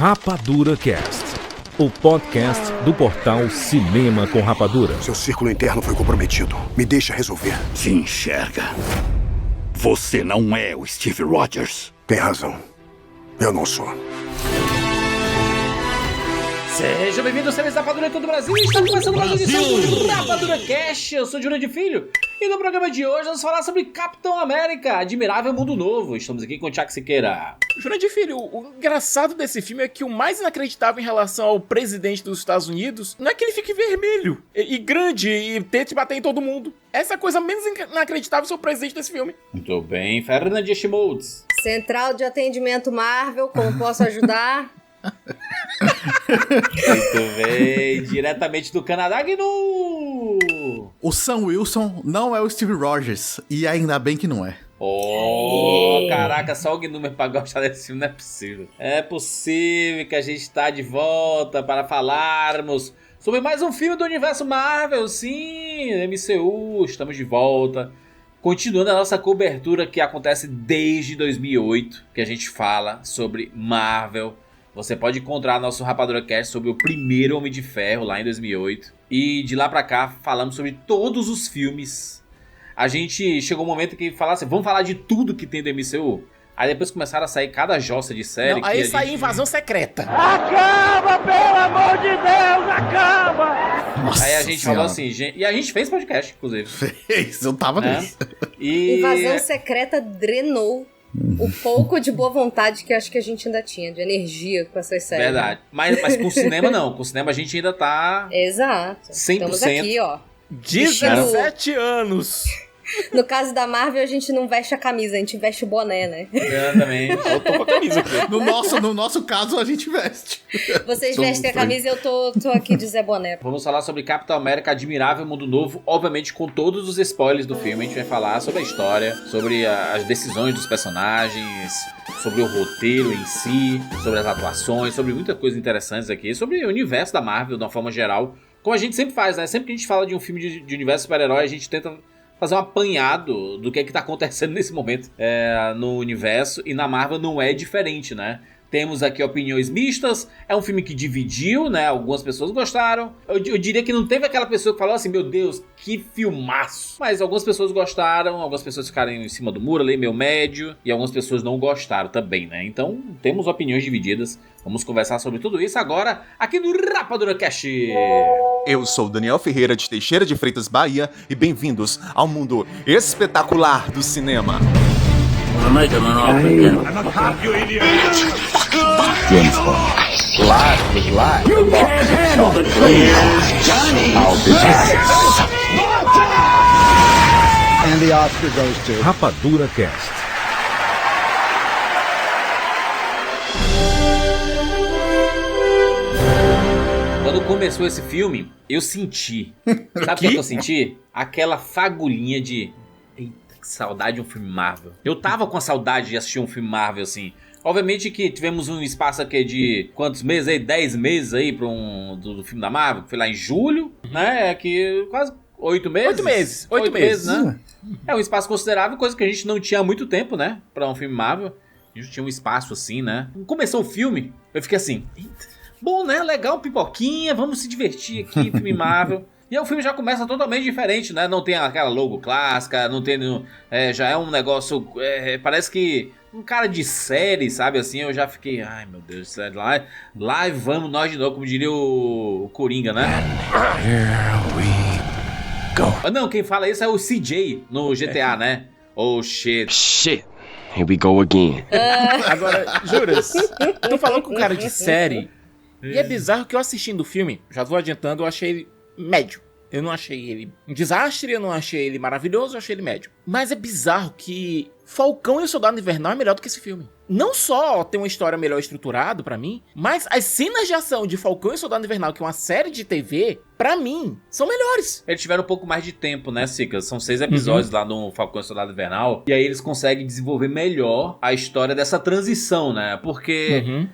Rapadura Cast, o podcast do portal Cinema com Rapadura. Seu círculo interno foi comprometido. Me deixa resolver. Se enxerga. Você não é o Steve Rogers. Tem razão. Eu não sou. Seja bem-vindo ao Seres da Rapadura em todo o Brasil. Estamos começando mais uma edição do Rapadura Cast. Eu sou Júlio de Filho. E no programa de hoje vamos falar sobre Capitão América, Admirável Mundo Novo. Estamos aqui com o Thiago Siqueira. Júlio de Filho, o engraçado desse filme é que o mais inacreditável em relação ao presidente dos Estados Unidos não é que ele fique vermelho e grande e tente bater em todo mundo. Essa é a coisa menos inacreditável sobre o presidente desse filme. Muito bem, Fernanda Schmoltz. Central de Atendimento Marvel, como posso ajudar? Muito bem, diretamente do Canadá, Gnu! O Sam Wilson não é o Steve Rogers, e ainda bem que não é. Oh, caraca, só o Gnu pra gostar desse filme, não é possível. É possível que a gente está de volta para falarmos sobre mais um filme do universo Marvel, sim, MCU, estamos de volta. Continuando a nossa cobertura que acontece desde 2008, que a gente fala sobre Marvel. Você pode encontrar nosso Rapadura Cast sobre o primeiro Homem de Ferro, lá em 2008. E de lá pra cá, falamos sobre todos os filmes. A gente chegou um momento que falasse, vamos falar de tudo que tem do MCU. Aí depois começaram a sair cada jossa de série. Não, aí saiu Invasão Secreta. Acaba, pelo amor de Deus, acaba! Nossa aí a gente senhora. falou assim, e a gente fez podcast, inclusive. Fez, eu tava nisso. E... Invasão Secreta drenou o pouco de boa vontade que acho que a gente ainda tinha, de energia com essas séries. Verdade. Mas com o cinema não. Com o cinema a gente ainda tá... Exato. 100%. Estamos aqui, ó. 17 anos. No caso da Marvel, a gente não veste a camisa, a gente veste o boné, né? Exatamente. Eu tô com a camisa aqui. No nosso caso, a gente veste. Vocês vestem a camisa e eu tô aqui de Zé Boné. Vamos falar sobre Capitão América, Admirável Mundo Novo, obviamente com todos os spoilers do filme. A gente vai falar sobre a história, sobre as decisões dos personagens, sobre o roteiro em si, sobre as atuações, sobre muitas coisas interessantes aqui, sobre o universo da Marvel de uma forma geral, como a gente sempre faz, né? Sempre que a gente fala de um filme de universo super-herói, a gente tenta fazer um apanhado do que tá acontecendo nesse momento no universo, e na Marvel não é diferente, né? Temos aqui opiniões mistas, é um filme que dividiu, né? Algumas pessoas gostaram. Eu diria que não teve aquela pessoa que falou assim, meu Deus, que filmaço. Mas algumas pessoas gostaram, algumas pessoas ficaram em cima do muro ali, meio médio, e algumas pessoas não gostaram também, né? Então, temos opiniões divididas. Vamos conversar sobre tudo isso agora, aqui no Rapadura Cast. Eu sou Daniel Ferreira de Teixeira de Freitas, Bahia, e bem-vindos ao mundo espetacular do cinema. Rapadura Cast. Quando começou esse filme, eu senti. Sabe o que eu senti? Aquela fagulhinha de... Eita, que saudade de um filme Marvel. Eu tava com a saudade de assistir um filme Marvel, assim. Obviamente que tivemos um espaço aqui de quantos meses aí? 10 meses aí do filme da Marvel. Foi lá em julho, né? Que quase 8 meses. 8 meses, né? É um espaço considerável, coisa que a gente não tinha há muito tempo, né? Pra um filme Marvel. A gente tinha um espaço assim, né? Quando começou o filme, eu fiquei assim... Eita. Bom, né? Legal, pipoquinha, vamos se divertir aqui, filme Marvel. E aí o filme já começa totalmente diferente, né? Não tem aquela logo clássica, não tem... já é um negócio... parece que... Um cara de série, sabe? Assim, eu já fiquei... Ai, meu Deus, lá vamos nós de novo, como diria o Coringa, né? Here we go. Não, quem fala isso é o CJ no GTA, né? Oh, shit. Shit. Here we go again. Agora, juras, tô falando com cara de série. E é bizarro que eu assistindo o filme, já vou adiantando, eu achei ele médio. Eu não achei ele um desastre, eu não achei ele maravilhoso, eu achei ele médio. Mas é bizarro que Falcão e o Soldado Invernal é melhor do que esse filme. Não só tem uma história melhor estruturada pra mim, mas as cenas de ação de Falcão e Soldado Invernal, que é uma série de TV, pra mim, são melhores. Eles tiveram um pouco mais de tempo, né, Sica? São 6 episódios lá no Falcão e Soldado Invernal. E aí eles conseguem desenvolver melhor a história dessa transição, né? Porque...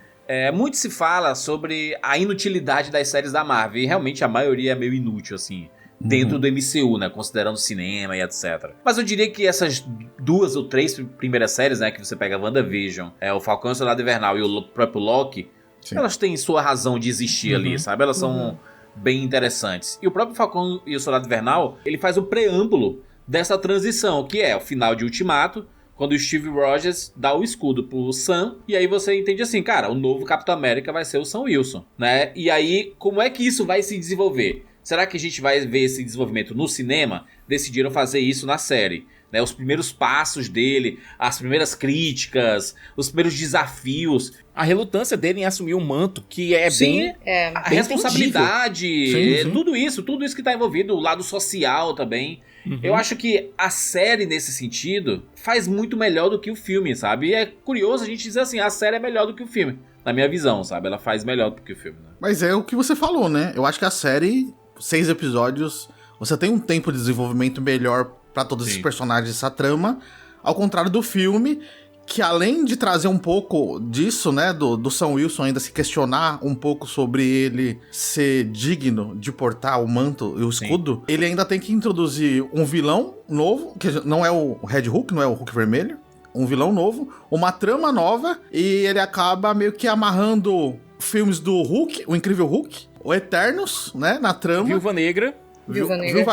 muito se fala sobre a inutilidade das séries da Marvel, e realmente a maioria é meio inútil, assim. dentro do MCU, né? Considerando cinema e etc. Mas eu diria que essas 2 ou 3 primeiras séries, né? Que você pega WandaVision, o Falcão e o Soldado Invernal e o próprio Loki, elas têm sua razão de existir ali, sabe? Elas são bem interessantes. E o próprio Falcão e o Soldado Invernal, ele faz o preâmbulo dessa transição, que é o final de Ultimato, quando o Steve Rogers dá o escudo pro Sam, e aí você entende assim, cara, o novo Capitão América vai ser o Sam Wilson, né? E aí, como é que isso vai se desenvolver? Será que a gente vai ver esse desenvolvimento no cinema? Decidiram fazer isso na série. Né, os primeiros passos dele, as primeiras críticas, os primeiros desafios. A relutância dele em assumir um manto, que é bem... A responsabilidade, tudo isso que tá envolvido, o lado social também. Eu acho que a série, nesse sentido, faz muito melhor do que o filme, sabe? E é curioso a gente dizer assim, a série é melhor do que o filme. Na minha visão, sabe? Ela faz melhor do que o filme. Né? Mas é o que você falou, né? Eu acho que a série, 6 episódios, você tem um tempo de desenvolvimento melhor pra todos esses personagens, essa trama, ao contrário do filme, que além de trazer um pouco disso, né, do Sam Wilson ainda se questionar um pouco sobre ele ser digno de portar o manto e o escudo, ele ainda tem que introduzir um vilão novo, que não é o Red Hulk, não é o Hulk vermelho, um vilão novo, uma trama nova, e ele acaba meio que amarrando filmes do Hulk, o Incrível Hulk, o Eternos, né, na trama. Viúva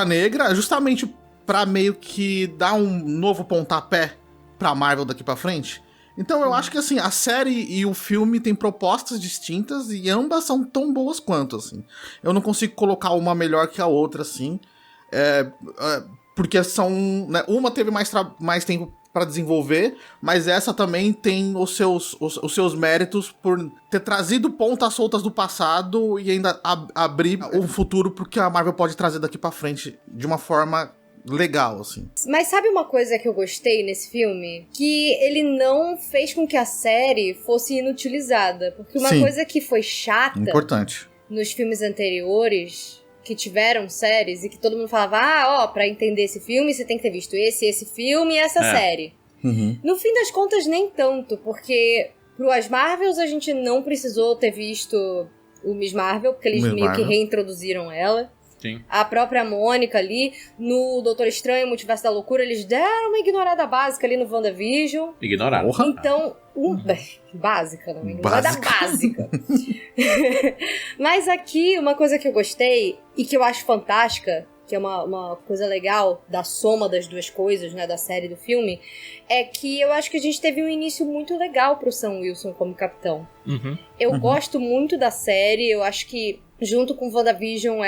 Negra, justamente pra meio que dar um novo pontapé pra Marvel daqui pra frente. Então eu acho que, assim, a série e o filme têm propostas distintas e ambas são tão boas quanto, assim. Eu não consigo colocar uma melhor que a outra, assim, porque são... Né, uma teve mais tempo pra desenvolver, mas essa também tem os seus méritos por ter trazido pontas soltas do passado e ainda abrir um futuro porque a Marvel pode trazer daqui pra frente de uma forma legal, assim. Mas sabe uma coisa que eu gostei nesse filme? Que ele não fez com que a série fosse inutilizada. Porque uma coisa que foi chata... Importante. Nos filmes anteriores, que tiveram séries, e que todo mundo falava, pra entender esse filme, você tem que ter visto esse filme e essa série. No fim das contas, nem tanto, porque pro As Marvels a gente não precisou ter visto o Miss Marvel, porque eles meio que reintroduziram ela. Sim. A própria Mônica ali, no Doutor Estranho, Multiverso da Loucura, eles deram uma ignorada básica ali no WandaVision. Ignoraram. Então, básica, não é ignorada básica. Mas aqui, uma coisa que eu gostei e que eu acho fantástica, que é uma coisa legal da soma das duas coisas, né, da série e do filme, é que eu acho que a gente teve um início muito legal pro Sam Wilson como capitão. Eu gosto muito da série, eu acho que junto com WandaVision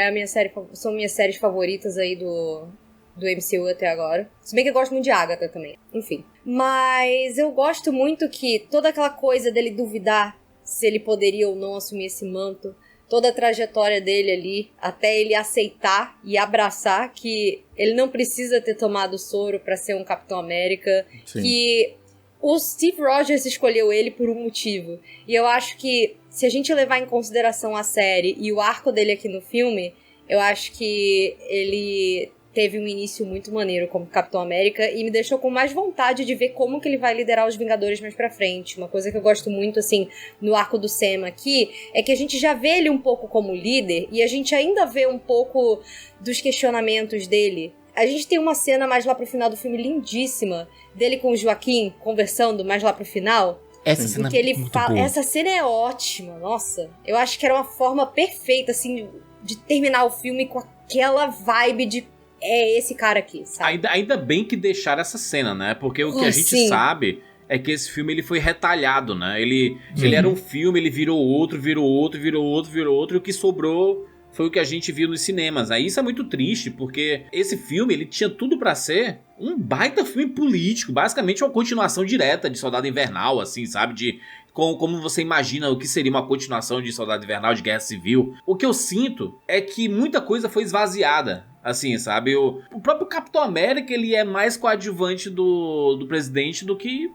são minhas séries favoritas aí do MCU até agora. Se bem que eu gosto muito de Agatha também. Enfim. Mas eu gosto muito que toda aquela coisa dele duvidar se ele poderia ou não assumir esse manto, toda a trajetória dele ali, até ele aceitar e abraçar que ele não precisa ter tomado soro pra ser um Capitão América, que o Steve Rogers escolheu ele por um motivo. E eu acho que se a gente levar em consideração a série e o arco dele aqui no filme, eu acho que ele teve um início muito maneiro como Capitão América e me deixou com mais vontade de ver como que ele vai liderar os Vingadores mais pra frente. Uma coisa que eu gosto muito, assim, no arco do Sam aqui, é que a gente já vê ele um pouco como líder e a gente ainda vê um pouco dos questionamentos dele. A gente tem uma cena mais lá pro final do filme lindíssima, dele com o Joaquim conversando mais lá pro final. Essa cena que ele é muito fala, boa. essa cena é ótima, nossa. Eu acho que era uma forma perfeita, assim, de terminar o filme com aquela vibe de esse cara aqui, sabe? Ainda bem que deixaram essa cena, né? Porque o que a gente sabe é que esse filme ele foi retalhado, né? Ele era um filme, ele virou outro, e o que sobrou foi o que a gente viu nos cinemas. Aí isso é muito triste, porque esse filme ele tinha tudo pra ser um baita filme político, basicamente uma continuação direta de Soldado Invernal, assim, sabe? Como você imagina o que seria uma continuação de Soldado Invernal, de Guerra Civil. O que eu sinto é que muita coisa foi esvaziada, assim, sabe? O próprio Capitão América, ele é mais coadjuvante do presidente do que...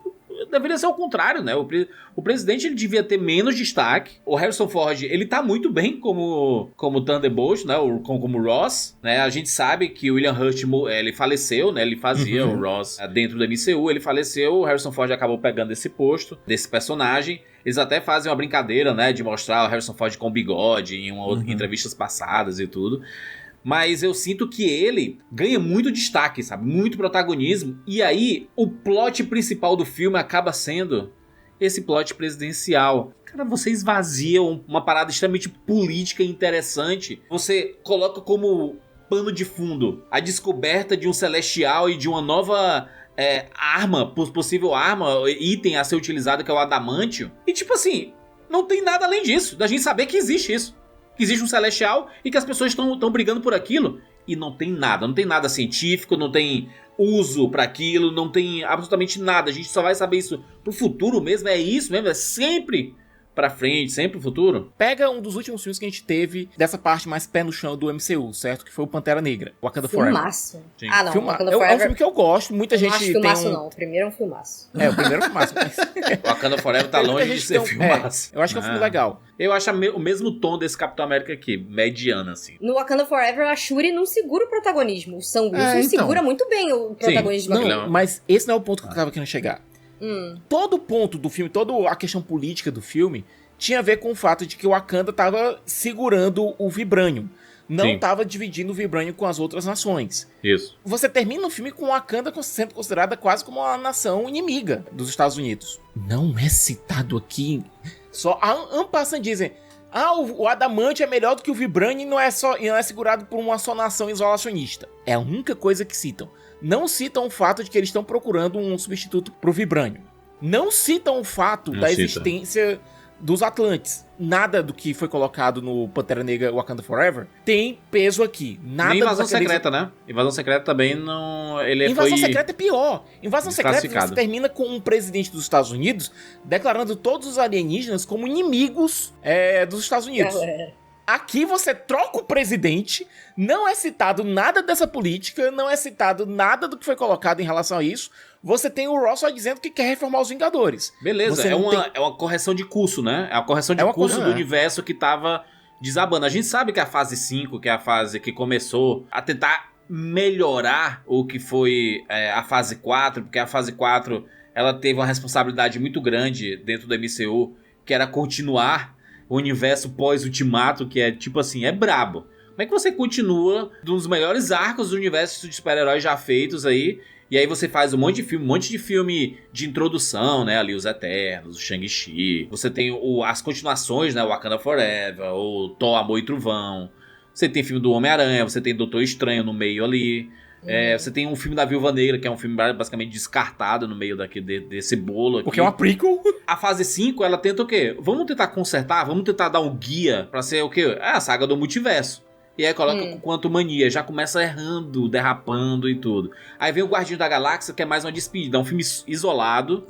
Deveria ser o contrário, né? O presidente ele devia ter menos destaque. O Harrison Ford, ele tá muito bem como Thunderbolt, né? Como Ross, né? A gente sabe que o William Hurt, ele faleceu, né? Ele fazia o Ross dentro do MCU, ele faleceu. O Harrison Ford acabou pegando esse posto, desse personagem. Eles até fazem uma brincadeira, né? De mostrar o Harrison Ford com bigode em entrevistas passadas e tudo. Mas eu sinto que ele ganha muito destaque, sabe? Muito protagonismo. E aí, o plot principal do filme acaba sendo esse plot presidencial. Cara, você esvazia uma parada extremamente política e interessante. Você coloca como pano de fundo a descoberta de um celestial e de uma nova arma, possível arma, item a ser utilizado, que é o adamantio. E tipo assim, não tem nada além disso, da gente saber que existe isso. Que existe um celestial e que as pessoas estão brigando por aquilo. E não tem nada científico, não tem uso pra aquilo, não tem absolutamente nada. A gente só vai saber isso pro futuro mesmo, é isso mesmo, é sempre pra frente, sempre o futuro. Pega um dos últimos filmes que a gente teve dessa parte mais pé no chão do MCU, certo? Que foi o Pantera Negra, Wakanda Forever. Filmaço. Ah, não, Wakanda Forever é um filme que eu gosto, muita gente não acho filmaço não, o primeiro é um filmaço. O primeiro é um filmaço. Wakanda Forever tá longe de ser filmaço. Eu acho que é um filme legal. Eu acho o mesmo tom desse Capitão América aqui, mediano, assim. No Wakanda Forever, a Shuri não segura o protagonismo. O Sam Wilson segura muito bem o protagonismo. Sim, não, mas esse não é o ponto que eu tava querendo chegar. Todo o ponto do filme, toda a questão política do filme tinha a ver com o fato de que o Wakanda tava segurando o Vibranium. Não tava dividindo o Vibranium com as outras nações. Isso. Você termina o filme com o Wakanda sendo considerada quase como uma nação inimiga dos Estados Unidos. Não é citado aqui. Só en passant dizem... o adamante é melhor do que o Vibranium e não é segurado por uma só nação isolacionista. É a única coisa que citam. Não citam o fato de que eles estão procurando um substituto pro Vibranium. Não citam o fato da existência dos Atlantes. Nada do que foi colocado no Pantera Negra Wakanda Forever tem peso aqui. Nada. Nem Invasão Secreta, né? Invasão Secreta também não... Invasão Secreta é pior. Invasão Secreta você termina com um presidente dos Estados Unidos declarando todos os alienígenas como inimigos dos Estados Unidos. Aqui você troca o presidente, não é citado nada dessa política, não é citado nada do que foi colocado em relação a isso. Você tem o Ross só dizendo que quer reformar os Vingadores. Beleza, é uma correção de curso, né? É uma correção de curso do universo que tava desabando. A gente sabe que a fase 5, que é a fase que começou a tentar melhorar o que foi a fase 4, porque a fase 4 ela teve uma responsabilidade muito grande dentro do MCU, que era continuar o universo pós-Ultimato, que é tipo assim, é brabo. Como é que você continua um dos melhores arcos do universo de super-heróis já feitos aí, e aí você faz um monte de filme de introdução, né, ali os Eternos, o Shang-Chi, você tem as continuações, né, o Wakanda Forever, o Thor, Amor e Trovão, você tem filme do Homem-Aranha, você tem Doutor Estranho no meio ali, você tem um filme da Viúva Negra, que é um filme basicamente descartado no meio desse bolo aqui. Porque é uma prequel. A fase 5, ela tenta o quê? Vamos tentar consertar, vamos tentar dar um guia pra ser o quê? A saga do multiverso. E aí coloca com Quantumania, já começa errando, derrapando e tudo. Aí vem o Guardião da Galáxia, que é mais uma despedida, é um filme isolado.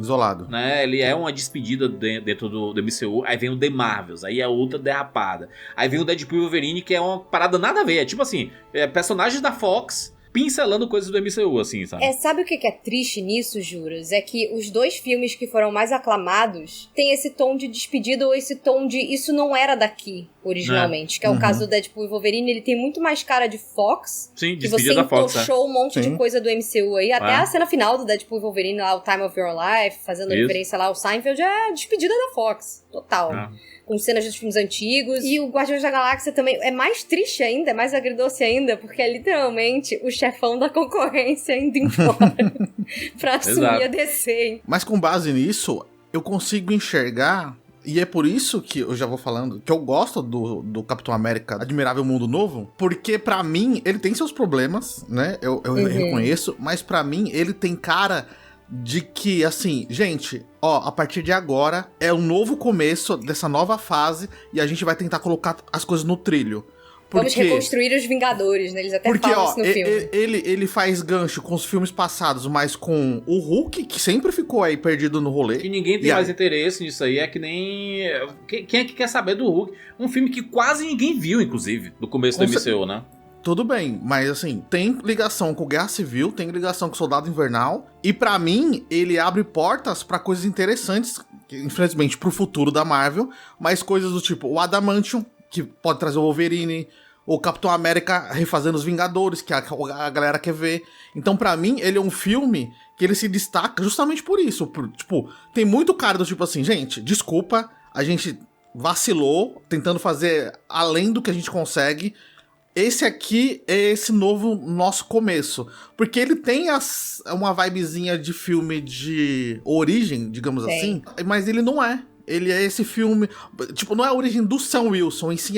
Né? Ele é uma despedida dentro do MCU. Aí vem o The Marvels, aí é outra derrapada. Aí vem o Deadpool e Wolverine, que é uma parada nada a ver. É tipo assim, personagens da Fox pincelando coisas do MCU, assim, sabe? Sabe o que é triste nisso, Juras? É que os dois filmes que foram mais aclamados têm esse tom de despedida ou esse tom de isso não era daqui originalmente, que é o caso do Deadpool e Wolverine. Ele tem muito mais cara de Fox. Sim, que você entochou um monte de coisa do MCU aí. Até a cena final do Deadpool e Wolverine, lá, o Time of Your Life, fazendo referência lá ao Seinfeld, é despedida da Fox. Total. Com cenas dos filmes antigos. E o Guardiões da Galáxia também é mais triste ainda, é mais agridoce ainda, porque é literalmente o chefão da concorrência indo embora pra assumir a DC. Mas com base nisso, eu consigo enxergar, e é por isso que eu já vou falando, que eu gosto do Capitão América Admirável Mundo Novo, porque pra mim, ele tem seus problemas, né? Eu reconheço, mas pra mim, ele tem cara de que, assim, gente, a partir de agora é um novo começo dessa nova fase e a gente vai tentar colocar as coisas no trilho. Vamos reconstruir os Vingadores, né? Eles até falam isso no filme. Ele faz gancho com os filmes passados, mas com o Hulk, que sempre ficou aí perdido no rolê. Que ninguém tem mais interesse nisso aí, é que nem... Quem é que quer saber do Hulk? Um filme que quase ninguém viu, inclusive, no começo do MCU, né? Tudo bem, mas assim, tem ligação com Guerra Civil, tem ligação com Soldado Invernal, e pra mim, ele abre portas pra coisas interessantes, infelizmente pro futuro da Marvel, mas coisas do tipo o Adamantium, que pode trazer o Wolverine, o Capitão América refazendo os Vingadores, que a galera quer ver. Então, pra mim, ele é um filme que ele se destaca justamente por isso. Tipo, tem muito cara do tipo assim, gente, desculpa, a gente vacilou, tentando fazer além do que a gente consegue. esse aqui é esse novo nosso começo. Porque ele tem uma vibezinha de filme de origem, digamos assim, mas ele não é. Ele é esse filme... Tipo, não é a origem do Sam Wilson, em si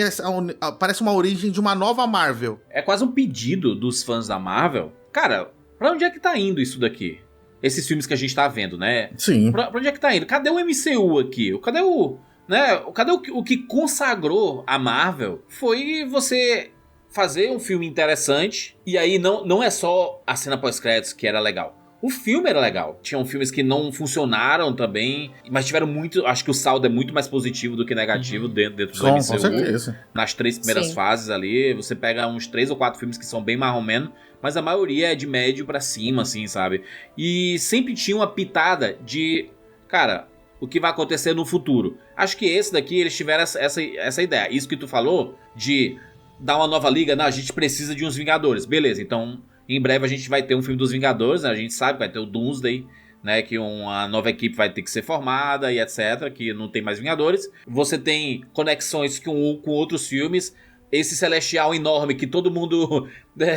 parece uma origem de uma nova Marvel. É quase um pedido dos fãs da Marvel. Cara, pra onde é que tá indo isso daqui? Esses filmes que a gente tá vendo, né? Sim. Pra onde é que tá indo? Cadê o MCU aqui? Cadê o... Né? Cadê o que consagrou a Marvel? Foi você fazer um filme interessante. E aí não é só a cena pós-créditos que era legal. O filme era legal. Tinham filmes que não funcionaram também, mas tiveram muito... Acho que o saldo é muito mais positivo do que negativo dentro do MCU. Com certeza. Nas 3 primeiras fases ali, você pega uns 3 ou 4 filmes que são bem mais ou menos, mas a maioria é de médio pra cima, assim, sabe? E sempre tinha uma pitada de... Cara, o que vai acontecer no futuro? Acho que esse daqui, eles tiveram essa ideia. Isso que tu falou, de dar uma nova liga, não, a gente precisa de uns Vingadores. Beleza, então... Em breve a gente vai ter um filme dos Vingadores, né? A gente sabe que vai ter o Doomsday, né? Que uma nova equipe vai ter que ser formada e etc. Que não tem mais Vingadores. Você tem conexões com outros filmes. Esse Celestial enorme que todo mundo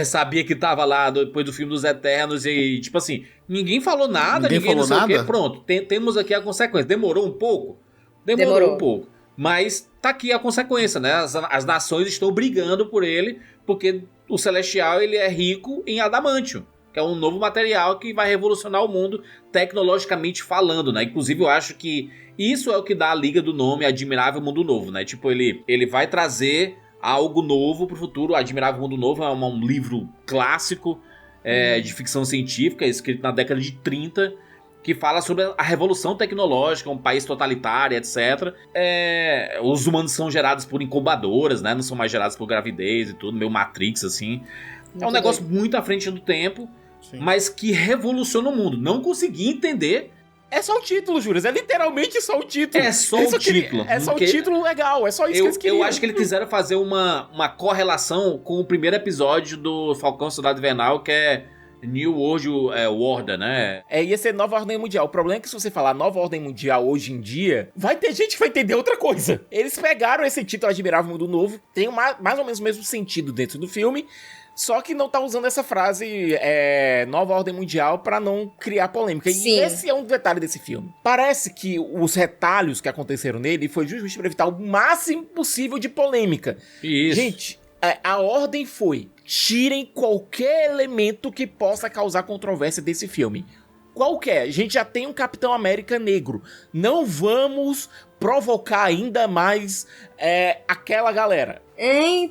sabia que tava lá depois do filme dos Eternos. E tipo assim, ninguém falou nada, ninguém não sei o quê. Pronto, temos aqui a consequência. Demorou um pouco? Demorou um pouco. Mas tá aqui a consequência, né? As nações estão brigando por ele, porque o Celestial ele é rico em adamantio, que é um novo material que vai revolucionar o mundo tecnologicamente falando, né? Inclusive eu acho que isso é o que dá a liga do nome Admirável Mundo Novo, né? Tipo, ele vai trazer algo novo pro futuro. O Admirável Mundo Novo é um livro clássico de ficção científica, escrito na década de 30, que fala sobre a revolução tecnológica, um país totalitário, etc. Os humanos são gerados por incubadoras, né? Não são mais gerados por gravidez e tudo, meio Matrix, assim. É um negócio muito à frente do tempo, mas que revoluciona o mundo. Não consegui entender. É só o título, Júlio. É literalmente só o título. É só o título. É só o título legal. É só isso que eles queriam. Eu acho que eles quiseram fazer uma correlação com o primeiro episódio do Falcão Soldado Invernal, que é New World Order, né? Ia ser Nova Ordem Mundial. O problema é que se você falar Nova Ordem Mundial hoje em dia, vai ter gente que vai entender outra coisa. Eles pegaram esse título Admirável Mundo Novo, tem mais ou menos o mesmo sentido dentro do filme, só que não tá usando essa frase Nova Ordem Mundial pra não criar polêmica. Sim. E esse é um detalhe desse filme. Parece que os retalhos que aconteceram nele foi justamente pra evitar o máximo possível de polêmica. Isso. Gente, a ordem foi: tirem qualquer elemento que possa causar controvérsia desse filme. Qualquer. A gente já tem um Capitão América negro. Não vamos provocar ainda mais aquela galera.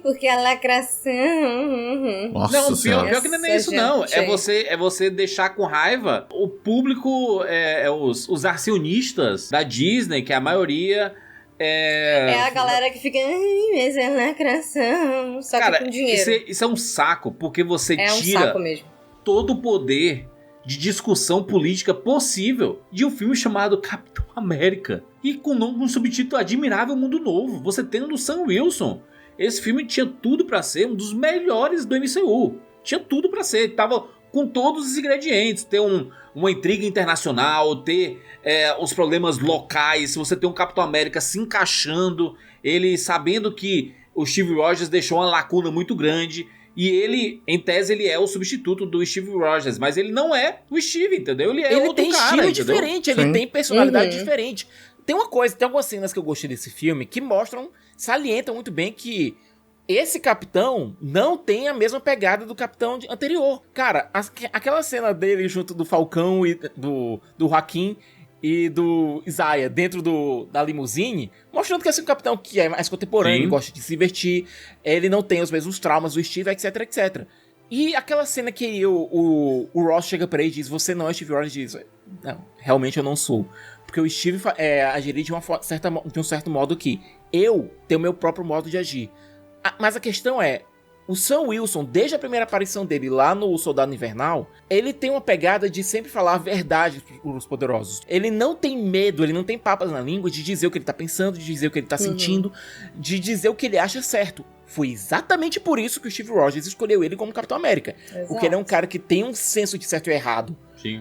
Porque a lacração... Nossa, não, pior que não é isso, não. É você deixar com raiva o público, os acionistas da Disney, que a maioria... É a galera que fica... mas é lacração. Só cara, que com dinheiro. Isso é um saco, porque você tira um saco mesmo. todo o poder de discussão política possível de um filme chamado Capitão América. E com um subtítulo Admirável Mundo Novo. Você tendo do Sam Wilson. Esse filme tinha tudo pra ser um dos melhores do MCU. Tinha tudo pra ser. Tava com todos os ingredientes. Ter uma intriga internacional, ter os problemas locais. Se você tem um Capitão América se encaixando, ele sabendo que o Steve Rogers deixou uma lacuna muito grande. E ele, em tese, ele é o substituto do Steve Rogers. Mas ele não é o Steve, entendeu? Ele é outro cara, estilo entendeu? diferente, ele tem personalidade diferente. Tem algumas cenas que eu gostei desse filme que salientam muito bem que esse capitão não tem a mesma pegada do capitão anterior. Cara, aquela cena dele junto do Falcão e do Joaquim e do Isaiah dentro da limusine, mostrando que esse é um capitão que é mais contemporâneo, gosta de se divertir, ele não tem os mesmos traumas do Steve, etc, etc. E aquela cena que o Ross chega pra ele e diz: você não é Steve Rogers, diz: não, realmente eu não sou. Porque o Steve agiria de um certo modo que eu tenho o meu próprio modo de agir. Mas a questão é, o Sam Wilson, desde a primeira aparição dele lá no Soldado Invernal, ele tem uma pegada de sempre falar a verdade pros poderosos. Ele não tem medo, ele não tem papas na língua de dizer o que ele tá pensando, de dizer o que ele tá sentindo, de dizer o que ele acha certo. Foi exatamente por isso que o Steve Rogers escolheu ele como Capitão América. Exato. Porque ele é um cara que tem um senso de certo e errado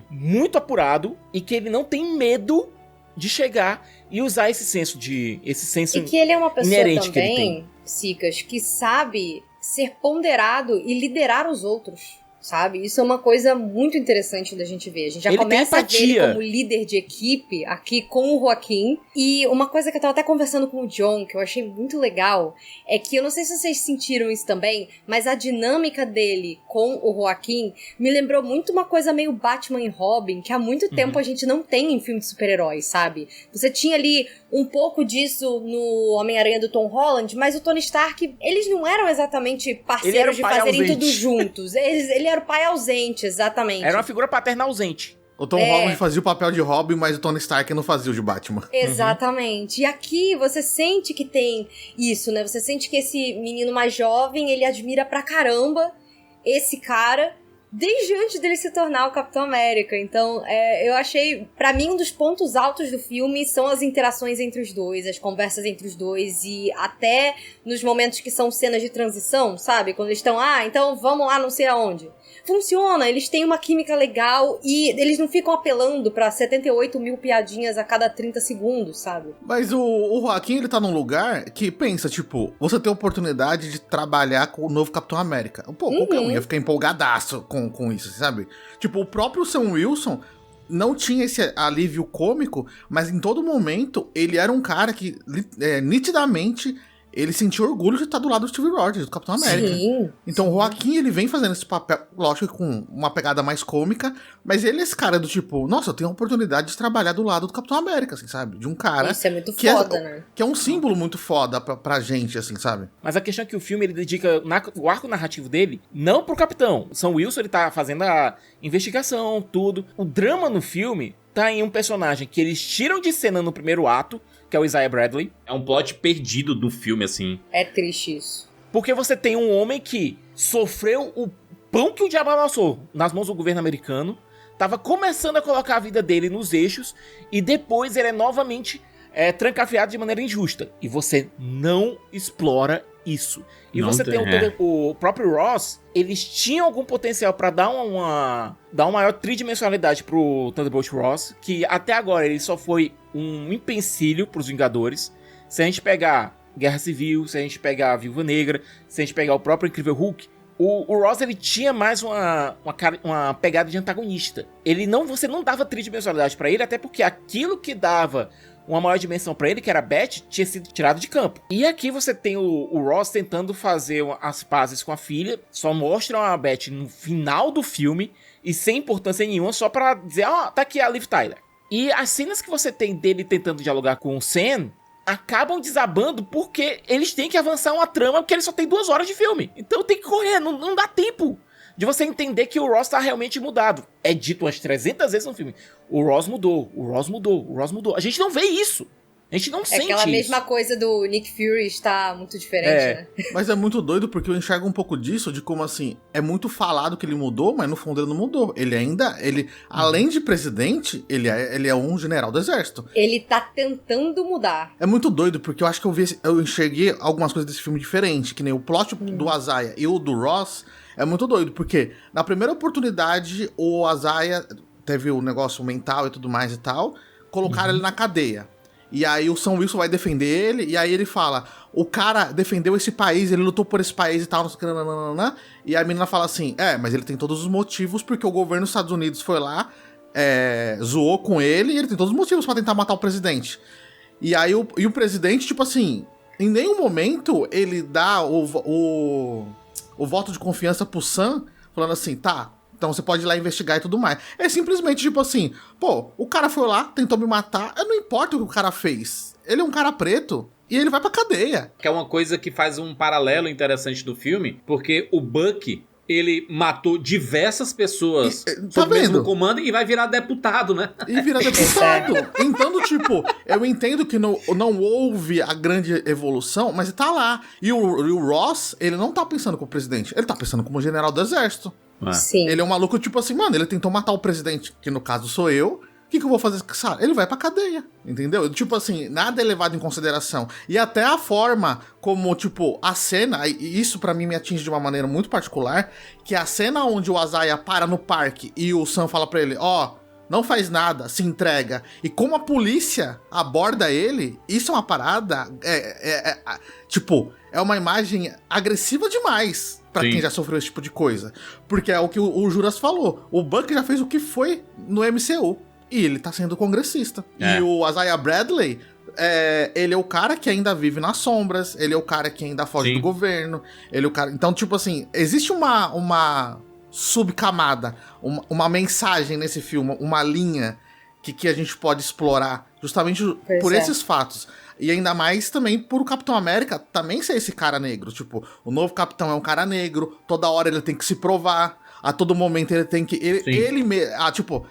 muito apurado e que ele não tem medo de chegar e usar esse senso e que ele é uma pessoa também, Sicas, que sabe ser ponderado e liderar os outros, sabe? Isso é uma coisa muito interessante da gente ver. A gente já começa a ver ele como líder de equipe aqui com o Joaquim. E uma coisa que eu tava até conversando com o John, que eu achei muito legal, é que eu não sei se vocês sentiram isso também, mas a dinâmica dele com o Joaquim me lembrou muito uma coisa meio Batman e Robin, que há muito tempo a gente não tem em filme de super-heróis, sabe? Você tinha ali um pouco disso no Homem-Aranha do Tom Holland, mas o Tony Stark, eles não eram exatamente parceiros de fazerem tudo juntos. Ele era o pai ausente, exatamente. Era uma figura paterna ausente. O Tom Holland fazia o papel de Robin, mas o Tony Stark não fazia o de Batman. Exatamente. E aqui você sente que tem isso, né? Você sente que esse menino mais jovem, ele admira pra caramba esse cara desde antes dele se tornar o Capitão América. Então, eu achei, pra mim, um dos pontos altos do filme são as interações entre os dois, as conversas entre os dois, e até nos momentos que são cenas de transição, sabe? Quando eles estão, então vamos lá não sei aonde. Funciona, eles têm uma química legal e eles não ficam apelando pra 78 mil piadinhas a cada 30 segundos, sabe? Mas o Joaquim, ele tá num lugar que, pensa, tipo, você tem a oportunidade de trabalhar com o novo Capitão América. Pô, qualquer um ia ficar empolgadaço com isso, sabe? Tipo, o próprio Sam Wilson não tinha esse alívio cômico, mas em todo momento ele era um cara que, nitidamente, ele sentiu orgulho de estar do lado do Steve Rogers, do Capitão América. Sim. Então o Joaquim, ele vem fazendo esse papel, lógico, com uma pegada mais cômica, mas ele é esse cara do tipo, nossa, eu tenho a oportunidade de trabalhar do lado do Capitão América, assim, sabe? De um cara... Isso é muito foda, né? Que é um símbolo muito foda pra gente, assim, sabe? Mas a questão é que o filme, ele dedica o arco narrativo dele, não pro Capitão. O Sam Wilson, ele tá fazendo a investigação, tudo. O drama no filme tá em um personagem que eles tiram de cena no primeiro ato, que é o Isaiah Bradley. É um plot perdido do filme, assim. É triste isso. Porque você tem um homem que sofreu o pão que o diabo amassou nas mãos do governo americano, tava começando a colocar a vida dele nos eixos, e depois ele é novamente trancafiado de maneira injusta. E você não explora isso. E não você tem o próprio Ross, eles tinham algum potencial pra dar uma maior tridimensionalidade pro Thunderbolt Ross, que até agora ele só foi um empecilho pros Vingadores. Se a gente pegar Guerra Civil, se a gente pegar a Viúva Negra, se a gente pegar o próprio Incrível Hulk, o Ross, ele tinha mais uma pegada de antagonista. Você não dava tridimensionalidade pra ele, até porque aquilo que dava uma maior dimensão pra ele, que era a Beth, tinha sido tirado de campo. E aqui você tem o Ross tentando fazer as pazes com a filha, só mostram a Beth no final do filme, e sem importância nenhuma, só pra dizer, tá aqui a Liv Tyler. E as cenas que você tem dele tentando dialogar com o Sam acabam desabando porque eles têm que avançar uma trama, porque ele só tem 2 horas de filme. Então tem que correr, não dá tempo de você entender que o Ross tá realmente mudado. É dito umas 300 vezes no filme. O Ross mudou, o Ross mudou, o Ross mudou. A gente não vê isso. A gente não sente isso. Aquela mesma coisa do Nick Fury está muito diferente, né? Mas é muito doido porque eu enxergo um pouco disso, de como assim, é muito falado que ele mudou, mas no fundo ele não mudou. Ele além de presidente, ele é um general do exército. Ele tá tentando mudar. É muito doido, porque eu acho que eu enxerguei algumas coisas desse filme diferente, que nem o plot do Isaiah e o do Ross. É muito doido, porque na primeira oportunidade o Isaiah teve o negócio mental e tudo mais e tal, colocaram ele na cadeia. E aí o Sam Wilson vai defender ele, e aí ele fala, o cara defendeu esse país, ele lutou por esse país e tal, e a menina fala assim, mas ele tem todos os motivos, porque o governo dos Estados Unidos foi lá, zoou com ele, e ele tem todos os motivos pra tentar matar o presidente. E aí o presidente, tipo assim, em nenhum momento ele dá o voto de confiança pro Sam, falando assim, tá, então você pode ir lá investigar e tudo mais. É simplesmente tipo assim, o cara foi lá, tentou me matar, não importa o que o cara fez. Ele é um cara preto e ele vai pra cadeia. Que é uma coisa que faz um paralelo interessante do filme, porque o Bucky, ele matou diversas pessoas sob o mesmo comando e vai virar deputado, né? E vira deputado. Então, tipo, eu entendo que não houve a grande evolução, mas tá lá. E o Ross, ele não tá pensando como presidente, ele tá pensando como general do exército. Sim. Ele é um maluco, tipo assim, mano, ele tentou matar o presidente, que no caso sou eu. O que eu vou fazer com esse cara? Ele vai pra cadeia, entendeu? Tipo assim, nada é levado em consideração. E até a forma como, tipo, a cena, e isso pra mim me atinge de uma maneira muito particular, que é a cena onde o Isaiah para no parque e o Sam fala pra ele, não faz nada, se entrega. E como a polícia aborda ele, isso é uma parada, tipo, é uma imagem agressiva demais pra quem já sofreu esse tipo de coisa. Porque é o que o Juras falou, o Buck já fez o que foi no MCU, e ele tá sendo congressista. E o Isaiah Bradley... ele é o cara que ainda vive nas sombras, ele é o cara que ainda foge do governo, ele é o cara... Então, tipo assim, existe uma subcamada, uma mensagem nesse filme, uma linha que a gente pode explorar justamente por esses fatos. E ainda mais também por o Capitão América também ser esse cara negro. Tipo, o novo Capitão é um cara negro, toda hora ele tem que se provar, a todo momento ele tem que... tipo...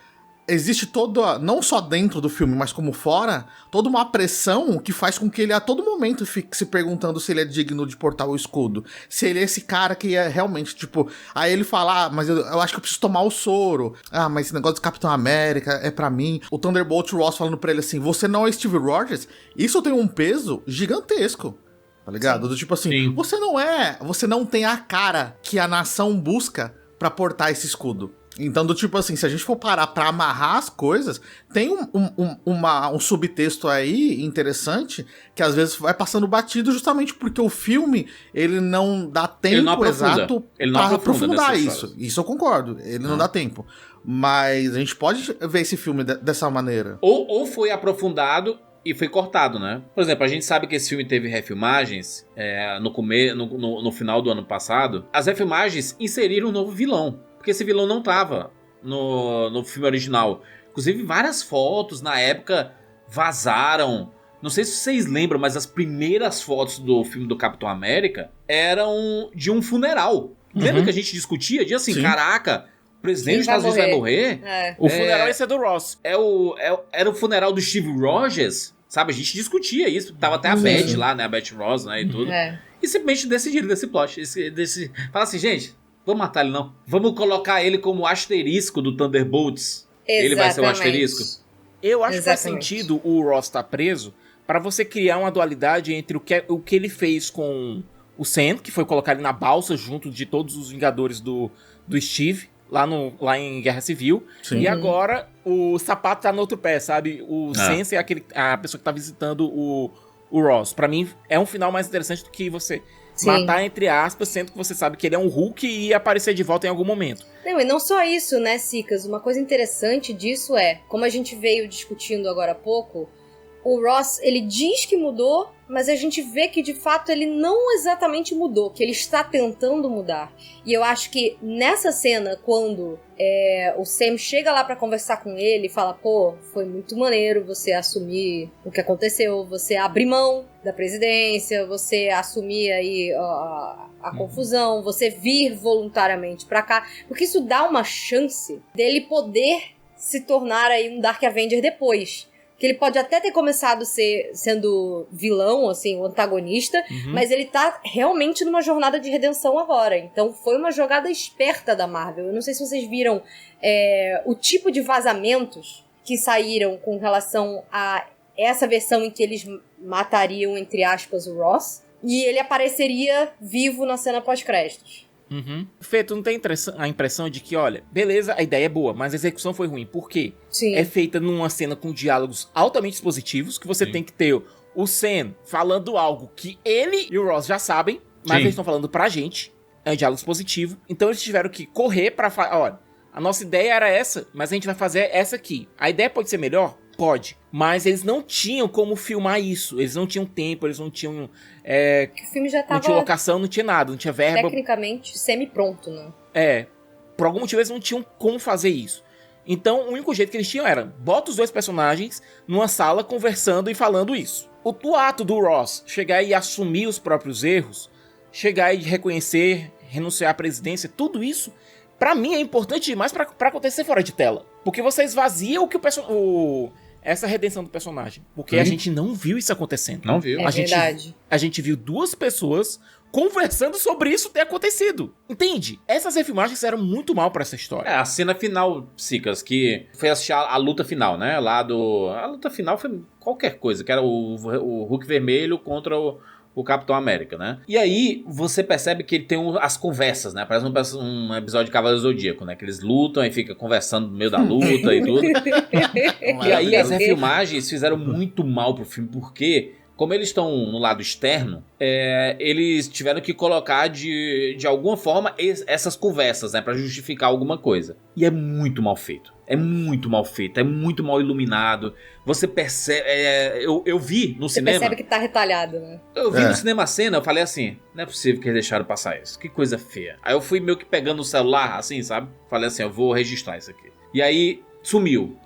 Existe toda, não só dentro do filme, mas como fora, toda uma pressão que faz com que ele a todo momento fique se perguntando se ele é digno de portar o escudo. Se ele é esse cara que é realmente, tipo... Aí ele fala, mas eu acho que eu preciso tomar o soro. Mas esse negócio de Capitão América é pra mim. O Thunderbolt Ross falando pra ele assim, você não é Steve Rogers? Isso tem um peso gigantesco. Tá ligado? Do tipo assim, você não tem a cara que a nação busca pra portar esse escudo. Então, do tipo assim, se a gente for parar pra amarrar as coisas, tem um subtexto aí interessante que às vezes vai passando batido justamente porque o filme, ele não dá tempo exato pra aprofundar isso. Isso eu concordo, ele não dá tempo. Mas a gente pode ver esse filme dessa maneira. Ou foi aprofundado e foi cortado, né? Por exemplo, a gente sabe que esse filme teve refilmagens no final do ano passado. As refilmagens inseriram um novo vilão. Porque esse vilão não tava no filme original. Inclusive, várias fotos na época vazaram. Não sei se vocês lembram, mas as primeiras fotos do filme do Capitão América eram de um funeral. Lembra que a gente discutia? De assim, caraca, o presidente dos Estados Unidos vai morrer? O funeral ia ser do Ross. Era o funeral do Steve Rogers, sabe? A gente discutia isso. Tava até a Beth lá, né? A Beth Ross, né? E tudo. E simplesmente decidiram desse plot. Fala assim, gente... Vamos matar ele, não. Vamos colocar ele como asterisco do Thunderbolts. Exatamente. Ele vai ser o asterisco. Eu acho que faz sentido o Ross estar preso para você criar uma dualidade entre o que ele fez com o Sam, que foi colocar ele na balsa junto de todos os Vingadores do Steve, lá em Guerra Civil. Sim. E agora o sapato tá no outro pé, sabe? O Sam é a pessoa que tá visitando o Ross. Para mim, é um final mais interessante do que você... matar, entre aspas, sendo que você sabe que ele é um Hulk e ia aparecer de volta em algum momento. Não, e não só isso, né, Sicas? Uma coisa interessante disso como a gente veio discutindo agora há pouco, o Ross, ele diz que mudou, mas a gente vê que, de fato, ele não exatamente mudou, que ele está tentando mudar. E eu acho que nessa cena, quando o Sam chega lá pra conversar com ele e fala, pô, foi muito maneiro você assumir o que aconteceu, você abrir mão da presidência, você assumir aí a confusão, você vir voluntariamente pra cá, porque isso dá uma chance dele poder se tornar aí um Dark Avenger depois. Que ele pode até ter começado sendo vilão, assim, o antagonista, mas ele tá realmente numa jornada de redenção agora. Então foi uma jogada esperta da Marvel. Eu não sei se vocês viram o tipo de vazamentos que saíram com relação a essa versão em que eles matariam, entre aspas, o Ross. E ele apareceria vivo na cena pós-créditos. Fê, tu não tem a impressão de que, olha, beleza, a ideia é boa, mas a execução foi ruim. Por quê? Sim. É feita numa cena com diálogos altamente expositivos, que você tem que ter o Sam falando algo que ele e o Ross já sabem, mas eles estão falando pra gente. É um diálogo expositivo. Então eles tiveram que correr pra falar, olha, a nossa ideia era essa, mas a gente vai fazer essa aqui. A ideia pode ser melhor? Pode. Mas eles não tinham como filmar isso. Eles não tinham tempo, eles não tinham... o filme já tava... Não tinha locação, não tinha nada, não tinha verba. Tecnicamente, semi-pronto, né? Por algum motivo eles não tinham como fazer isso. Então, o único jeito que eles tinham era... Bota os dois personagens numa sala conversando e falando isso. O ato do Ross chegar e assumir os próprios erros, chegar e reconhecer, renunciar à presidência, tudo isso... Pra mim é importante demais pra acontecer fora de tela. Porque você esvazia essa redenção do personagem. Porque a gente não viu isso acontecendo. Não viu. Verdade. A gente viu duas pessoas conversando sobre isso ter acontecido. Entende? Essas refilmagens eram muito mal pra essa história. A cena final, Sicas, que foi assistir a luta final, né? A luta final foi qualquer coisa, que era o Hulk vermelho contra o Capitão América, né? E aí você percebe que ele tem as conversas, né? Parece um episódio de Cavaleiro Zodíaco, né? Que eles lutam e ficam conversando no meio da luta e tudo. E aí as refilmagens fizeram muito mal pro filme, porque como eles estão no lado externo, eles tiveram que colocar de alguma forma essas conversas, né? Pra justificar alguma coisa. E é muito mal feito. É muito mal feito, é muito mal iluminado. Você percebe... eu vi no cinema... Você percebe que tá retalhado, né? Eu vi no cinema a cena, eu falei assim, não é possível que eles deixaram passar isso. Que coisa feia. Aí eu fui meio que pegando o celular, assim, sabe? Falei assim, eu vou registrar isso aqui. E aí, sumiu.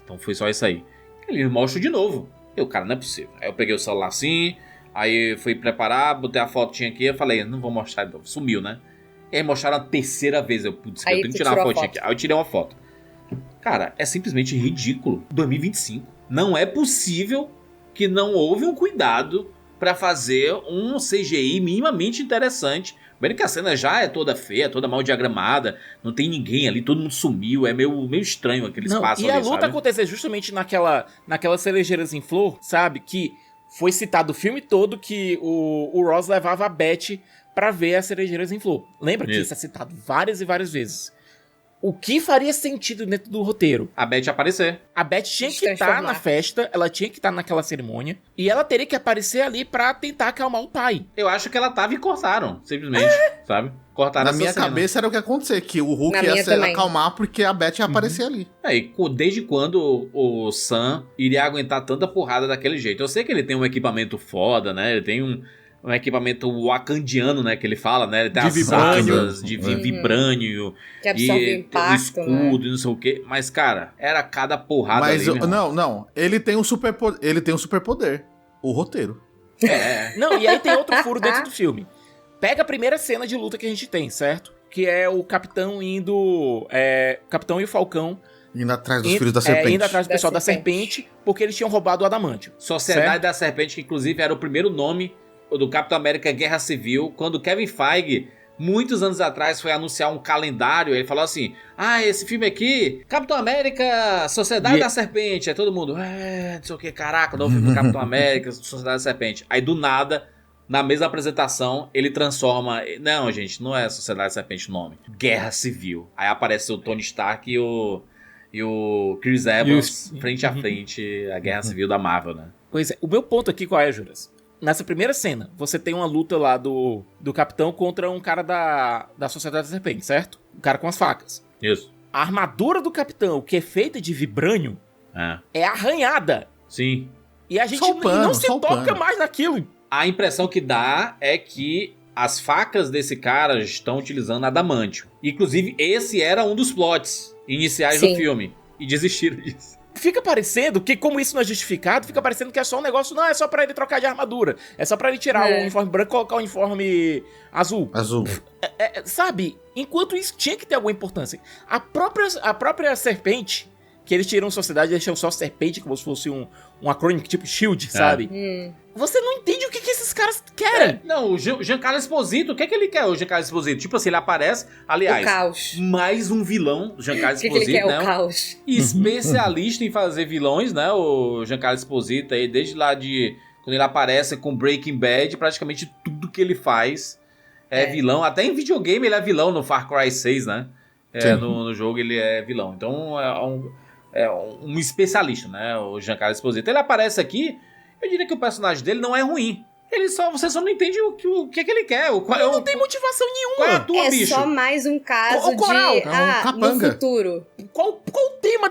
Então foi só isso aí. Ele mostra de novo. Eu, cara, não é possível. Aí eu peguei o celular assim, aí fui preparar, botei a fotinha aqui, eu falei, não vou mostrar de novo. Sumiu, né? E aí mostraram a terceira vez. Putz, eu tenho que tirar uma fotinha aqui. Aí eu tirei uma foto. Cara, é simplesmente ridículo. 2025. Não é possível que não houve um cuidado pra fazer um CGI minimamente interessante. Bem que a cena já é toda feia, toda mal diagramada, não tem ninguém ali, todo mundo sumiu, é meio estranho aquele espaço ali, e a luta sabe? acontecer justamente naquelas cerejeiras em flor, sabe? Que foi citado o filme todo que o Ross levava a Beth pra ver as cerejeiras em flor. Lembra que isso é citado várias e várias vezes. O que faria sentido dentro do roteiro? A Beth aparecer. A Beth tinha que estar na festa, ela tinha que estar naquela cerimônia, e ela teria que aparecer ali pra tentar acalmar o pai. Eu acho que ela tava e cortaram, simplesmente, sabe? Cortaram Na minha cabeça era o que ia acontecer, que o Hulk ia acalmar porque a Beth ia aparecer ali. E desde quando o Sam iria aguentar tanta porrada daquele jeito? Eu sei que ele tem um equipamento foda, né? Ele tem um equipamento wakandiano, né, que ele fala, né? Ele tem as asas de vibrânio que absorve e impacto, o escudo, né? E não sei o quê. Mas, cara, era cada porrada. Mas ali, não. Ele tem um superpoder. O roteiro. Não, e aí tem outro furo dentro do filme. Pega a primeira cena de luta que a gente tem, certo? Que é o Capitão indo... Capitão e o Falcão... Indo atrás dos filhos da Serpente. Indo atrás do pessoal da Serpente, porque eles tinham roubado o Adamantio. Sociedade da Serpente, que inclusive era o primeiro nome do Capitão América Guerra Civil, quando Kevin Feige, muitos anos atrás, foi anunciar um calendário, ele falou assim, esse filme aqui, Capitão América, Sociedade da Serpente, aí todo mundo, não sei o que, caraca, novo filme do Capitão América, Sociedade da Serpente. Aí do nada, na mesma apresentação, ele transforma, não gente, não é Sociedade da Serpente o nome, Guerra Civil. Aí aparece o Tony Stark e o Chris Evans, frente a frente, a Guerra Civil da Marvel, né? Pois é, o meu ponto aqui qual é, Juras? Nessa primeira cena, você tem uma luta lá do Capitão contra um cara da Sociedade da Serpente, certo? Um cara com as facas. Isso. A armadura do Capitão, que é feita de vibrânio, é arranhada. Sim. E a gente não se toca mais naquilo. A impressão que dá é que as facas desse cara estão utilizando adamantio. Inclusive, esse era um dos plots iniciais do filme. E desistiram disso. Fica parecendo que, como isso não é justificado, fica parecendo que é só um negócio, não, é só pra ele trocar de armadura. É só pra ele tirar o uniforme branco e colocar o uniforme azul. Sabe? Enquanto isso tinha que ter alguma importância. A própria Serpente, que eles tiram Sociedade e deixam só Serpente, como se fosse um acrônimo tipo SHIELD, sabe? Você não entende o que esses caras querem. Não, o Giancarlo Esposito, o que ele quer, o Giancarlo Esposito? Tipo assim, ele aparece, aliás, o caos. Mais um vilão do Giancarlo Esposito, ele quer, né? o caos. Especialista em fazer vilões, né? O Giancarlo Esposito aí, desde lá de quando ele aparece com Breaking Bad, praticamente tudo que ele faz é vilão. Até em videogame ele é vilão, no Far Cry 6, né? No jogo ele é vilão. Então é um especialista, né? O Giancarlo Esposito. Ele aparece aqui, eu diria que o personagem dele não é ruim. Você só não entende o que é que ele quer. Não tem motivação nenhuma. Qual é a tua, bicho? É só mais um caso no futuro. Qual o tema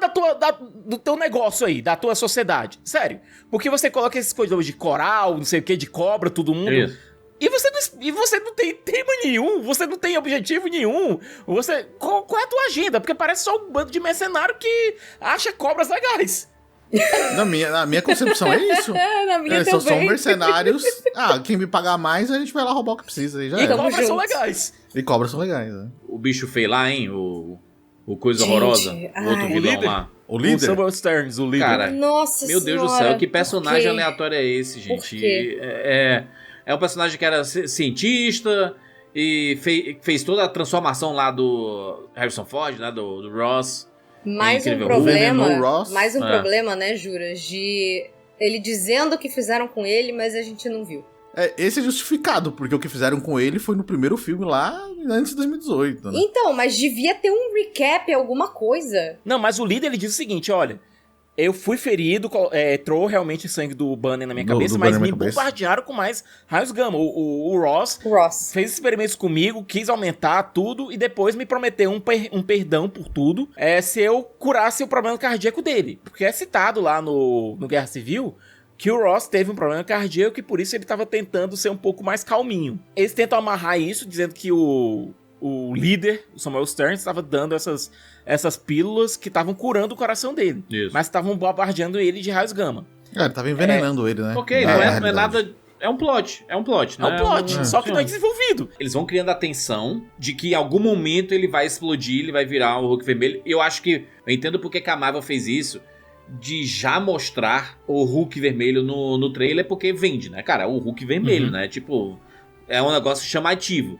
do teu negócio aí, da tua sociedade? Sério. Porque você coloca esses coisas de coral, não sei o que, de cobra, todo mundo. Isso. E você não tem tema nenhum, você não tem objetivo nenhum. Qual é a tua agenda? Porque parece só um bando de mercenário que acha cobras legais. Na minha concepção é isso. Na minha também. São mercenários. Quem me pagar mais, a gente vai lá roubar o que precisa. E cobras são legais. Né? O bicho feio lá, hein? O coisa horrorosa. O outro vilão lá. O líder? O Samuel Stearns, o líder. Cara, nossa meu Deus do céu, que personagem aleatório é esse, gente? Por quê? É um personagem que era cientista e fez toda a transformação lá do Harrison Ford, né? Do Ross. Mais um problema, né, Juras? De ele dizendo o que fizeram com ele, mas a gente não viu. esse é justificado, porque o que fizeram com ele foi no primeiro filme lá, antes de 2018, né? Então, mas devia ter um recap, alguma coisa. Não, mas o líder, ele diz o seguinte, olha... Eu fui ferido, entrou realmente sangue do Banner na minha cabeça, mas me bombardearam com mais raios gama. O Ross fez experimentos comigo, quis aumentar tudo e depois me prometeu um perdão por tudo se eu curasse o problema cardíaco dele. Porque é citado lá no Guerra Civil que o Ross teve um problema cardíaco e por isso ele estava tentando ser um pouco mais calminho. Eles tentam amarrar isso, dizendo que o líder, o Samuel Stern, estava dando essas pílulas que estavam curando o coração dele. Isso. Mas estavam bombardeando ele de raios gama. Ele estava envenenando ele, né? Ok, não é nada... É um plot, né? É um plot, só que não é desenvolvido. Eles vão criando a tensão de que em algum momento ele vai explodir, ele vai virar um Hulk vermelho. Eu acho que... Eu entendo porque que a Marvel fez isso, de já mostrar o Hulk vermelho no trailer, porque vende, né? Cara, o Hulk vermelho, né? Tipo, é um negócio chamativo.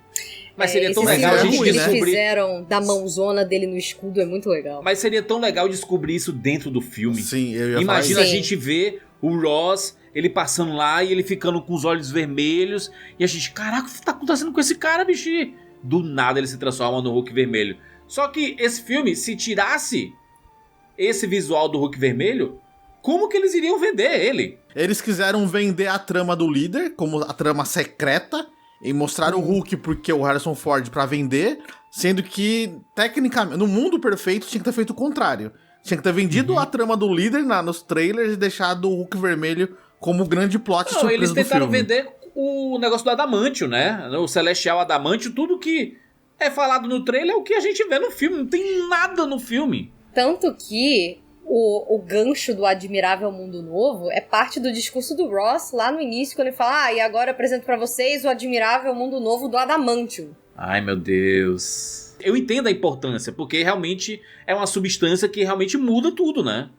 Mas seria tão legal a gente descobrir... Eles fizeram da mãozona dele no escudo, é muito legal. Mas seria tão legal descobrir isso dentro do filme. Sim, eu ia Imagina a gente ver o Ross, ele passando lá e ele ficando com os olhos vermelhos. E a gente, caraca, o que tá acontecendo com esse cara, bicho? Do nada ele se transforma no Hulk vermelho. Só que esse filme, se tirasse esse visual do Hulk vermelho, como que eles iriam vender ele? Eles quiseram vender a trama do líder como a trama secreta. E mostrar o Hulk porque o Harrison Ford pra vender, sendo que, tecnicamente, no mundo perfeito, tinha que ter feito o contrário. Tinha que ter vendido a trama do líder nos trailers e deixado o Hulk vermelho como o grande plot surpresa do filme. Eles tentaram vender o negócio do Adamantio, né? O Celestial Adamantio, tudo que é falado no trailer é o que a gente vê no filme. Não tem nada no filme. Tanto que... O gancho do Admirável Mundo Novo é parte do discurso do Ross lá no início, quando ele fala, e agora eu apresento pra vocês o Admirável Mundo Novo do Adamantium. Ai, meu Deus. Eu entendo a importância, porque realmente é uma substância que realmente muda tudo, né?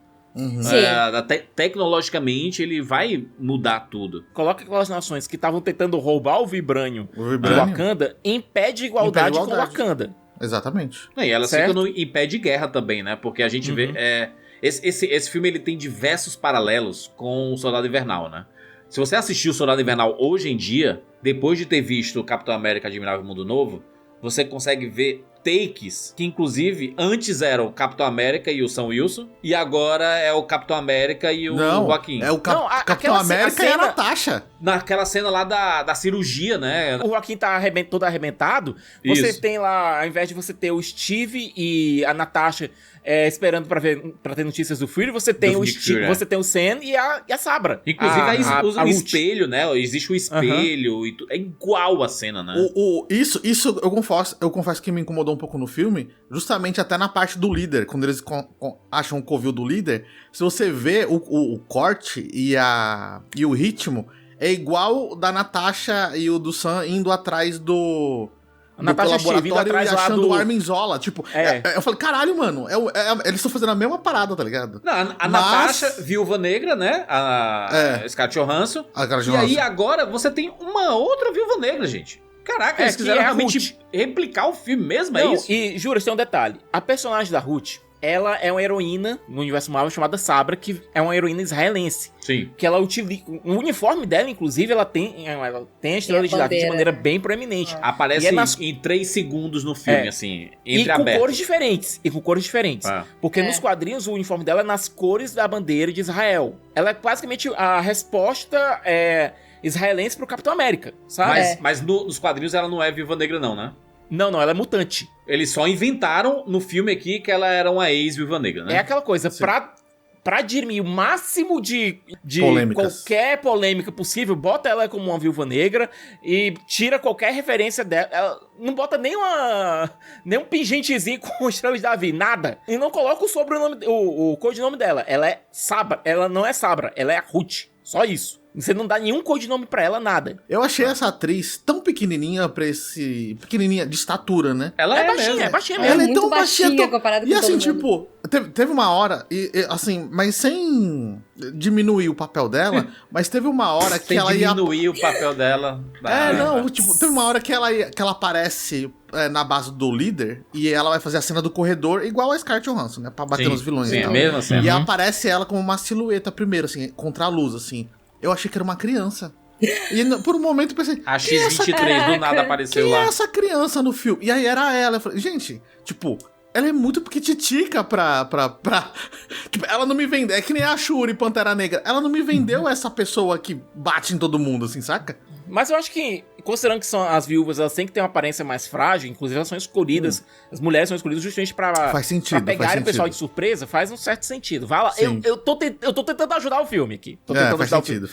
Tecnologicamente ele vai mudar tudo. Coloca aquelas nações que estavam tentando roubar o Vibranium do Wakanda em pé de igualdade com o Wakanda. Exatamente. E elas ficam em pé de guerra também, né? Porque a gente vê... Esse filme ele tem diversos paralelos com o Soldado Invernal, né? Se você assistiu o Soldado Invernal hoje em dia, depois de ter visto o Capitão América Admirável Mundo Novo, você consegue ver takes que inclusive antes eram o Capitão América e o Sam Wilson e agora é o Capitão América e o Joaquim. É o Capitão América e a Natasha. Naquela cena lá da cirurgia, né? O Joaquim tá todo arrebentado. Você tem lá, ao invés de você ter o Steve e a Natasha esperando pra ter notícias do Fury, você tem o Steve, você tem o Sam e a Sabra. Inclusive o espelho, né? Existe o espelho e é igual a cena, né? Isso eu confesso que me incomodou um pouco no filme, justamente até na parte do líder, quando eles acham o covil do líder, se você vê o corte e o ritmo, é igual da Natasha e o do Sam indo atrás do laboratório e achando o Armin Zola. Tipo, eu falei, caralho, mano, eles estão fazendo a mesma parada, tá ligado? Não, a Natasha, Viúva Negra, né? A Scarlett Johansson. E aí agora você tem uma outra Viúva Negra, gente. Caraca, eles quiseram realmente replicar o filme mesmo, é isso? E juro, tem um detalhe. A personagem da Ruth, ela é uma heroína no universo Marvel chamada Sabra, que é uma heroína israelense. Sim. Que ela utiliza... O uniforme dela, inclusive, ela tem a estrela de Davi de maneira bem proeminente. Aparece em 3 segundos no filme, assim, entreaberto. E com cores diferentes. Porque nos quadrinhos, o uniforme dela é nas cores da bandeira de Israel. Ela é basicamente a resposta israelense pro Capitão América, sabe? Mas nos quadrinhos ela não é Viúva Negra, não, né? Não, ela é mutante. Eles só inventaram no filme aqui que ela era uma ex-Viúva Negra, né? É aquela coisa, pra dirimir o máximo de qualquer polêmica possível, bota ela como uma Viúva Negra e tira qualquer referência dela. Ela não bota nem um pingentezinho com estrela de Davi, nada. E não coloca o sobrenome, o codinome dela. Ela é Sabra, ela não é Sabra, ela é a Ruth. Só isso. Você não dá nenhum codinome pra ela, nada. Eu achei essa atriz tão pequenininha pra esse... Pequenininha de estatura, né? Ela é baixinha mesmo. Ela é tão baixinha comparada com e assim, todo mundo. tipo... Teve uma hora, assim, mas sem diminuir o papel dela, mas teve uma hora que ela ia... diminuir o papel dela. Teve uma hora que ela aparece na base do líder e ela vai fazer a cena do corredor igual a Scarlett Johansson, né? Pra bater nos vilões e tal. Mesmo assim. E aparece ela como uma silhueta primeiro, assim, contra a luz, assim. Eu achei que era uma criança. E por um momento eu pensei... A X-23 do nada apareceu quem lá. é essa criança no filme? E aí era ela. Eu falei, gente, tipo... Ela é muito piquititica pra... Tipo, ela não me vendeu... É que nem a Shuri, Pantera Negra. Ela não me vendeu essa pessoa que bate em todo mundo, assim, saca? Mas eu acho que, considerando que são as viúvas, elas têm que ter uma aparência mais frágil, inclusive elas são escolhidas, as mulheres são escolhidas justamente pra pegarem o pessoal de surpresa, faz um certo sentido. Vai lá, eu tô tentando ajudar o filme aqui. Faz sentido.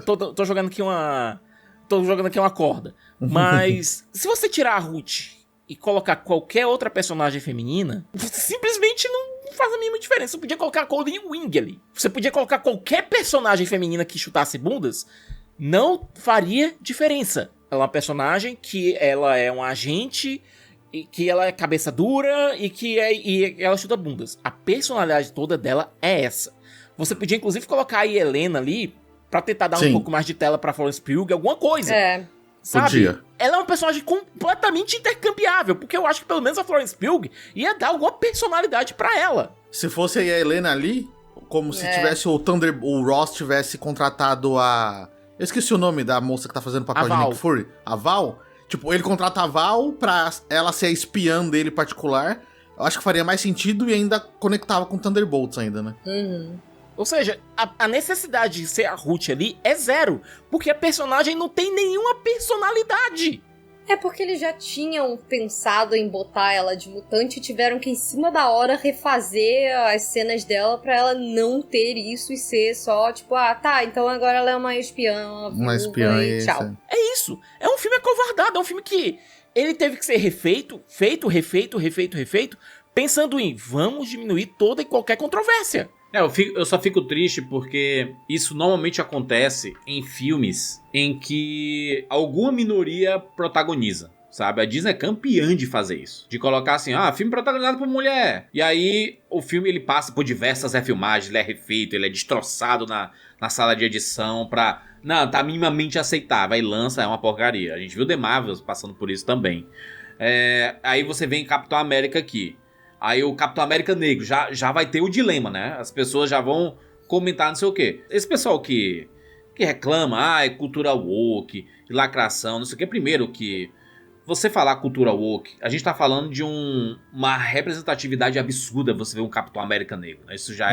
Tô jogando aqui uma corda. Mas, se você tirar a Ruth e colocar qualquer outra personagem feminina, simplesmente não faz a mínima diferença. Você podia colocar a Colleen Wing ali. Você podia colocar qualquer personagem feminina que chutasse bundas, não faria diferença. Ela é uma personagem que ela é um agente, e que ela é cabeça dura e ela chuta bundas. A personalidade toda dela é essa. Você podia inclusive colocar a Helena ali pra tentar dar um pouco mais de tela pra Florence Pugh, alguma coisa. Sabe? Podia. Ela é uma personagem completamente intercambiável, porque eu acho que pelo menos a Florence Pugh ia dar alguma personalidade pra ela. Se fosse a Helena ali, como se tivesse o Ross tivesse contratado a... Eu esqueci o nome da moça que tá fazendo o papel de Nick Fury. A Val. Tipo, ele contrata a Val pra ela ser a espiã dele particular. Eu acho que faria mais sentido e ainda conectava com Thunderbolts ainda, né? Ou seja, a necessidade de ser a Ruth ali é zero, porque a personagem não tem nenhuma personalidade. É porque eles já tinham pensado em botar ela de mutante e tiveram que, em cima da hora, refazer as cenas dela pra ela não ter isso e ser só, tipo, então agora ela é uma espiã. Uma espiã, e tchau. É isso. É um filme acovardado, é um filme que ele teve que ser refeito, pensando em vamos diminuir toda e qualquer controvérsia. Eu só fico triste porque isso normalmente acontece em filmes em que alguma minoria protagoniza, sabe? A Disney é campeã de fazer isso. De colocar assim, filme protagonizado por mulher. E aí o filme ele passa por diversas refilmagens, ele é refeito, ele é destroçado na sala de edição pra... Não, tá minimamente aceitável. Aí lança, é uma porcaria. A gente viu The Marvels passando por isso também. Aí você vem Capitão América aqui. Aí o Capitão América Negro já vai ter o dilema, né? As pessoas já vão comentar não sei o quê. Esse pessoal que reclama, é cultura woke, lacração, não sei o quê. Primeiro que você falar cultura woke, a gente tá falando de uma representatividade absurda você ver um Capitão América Negro. Né? Isso já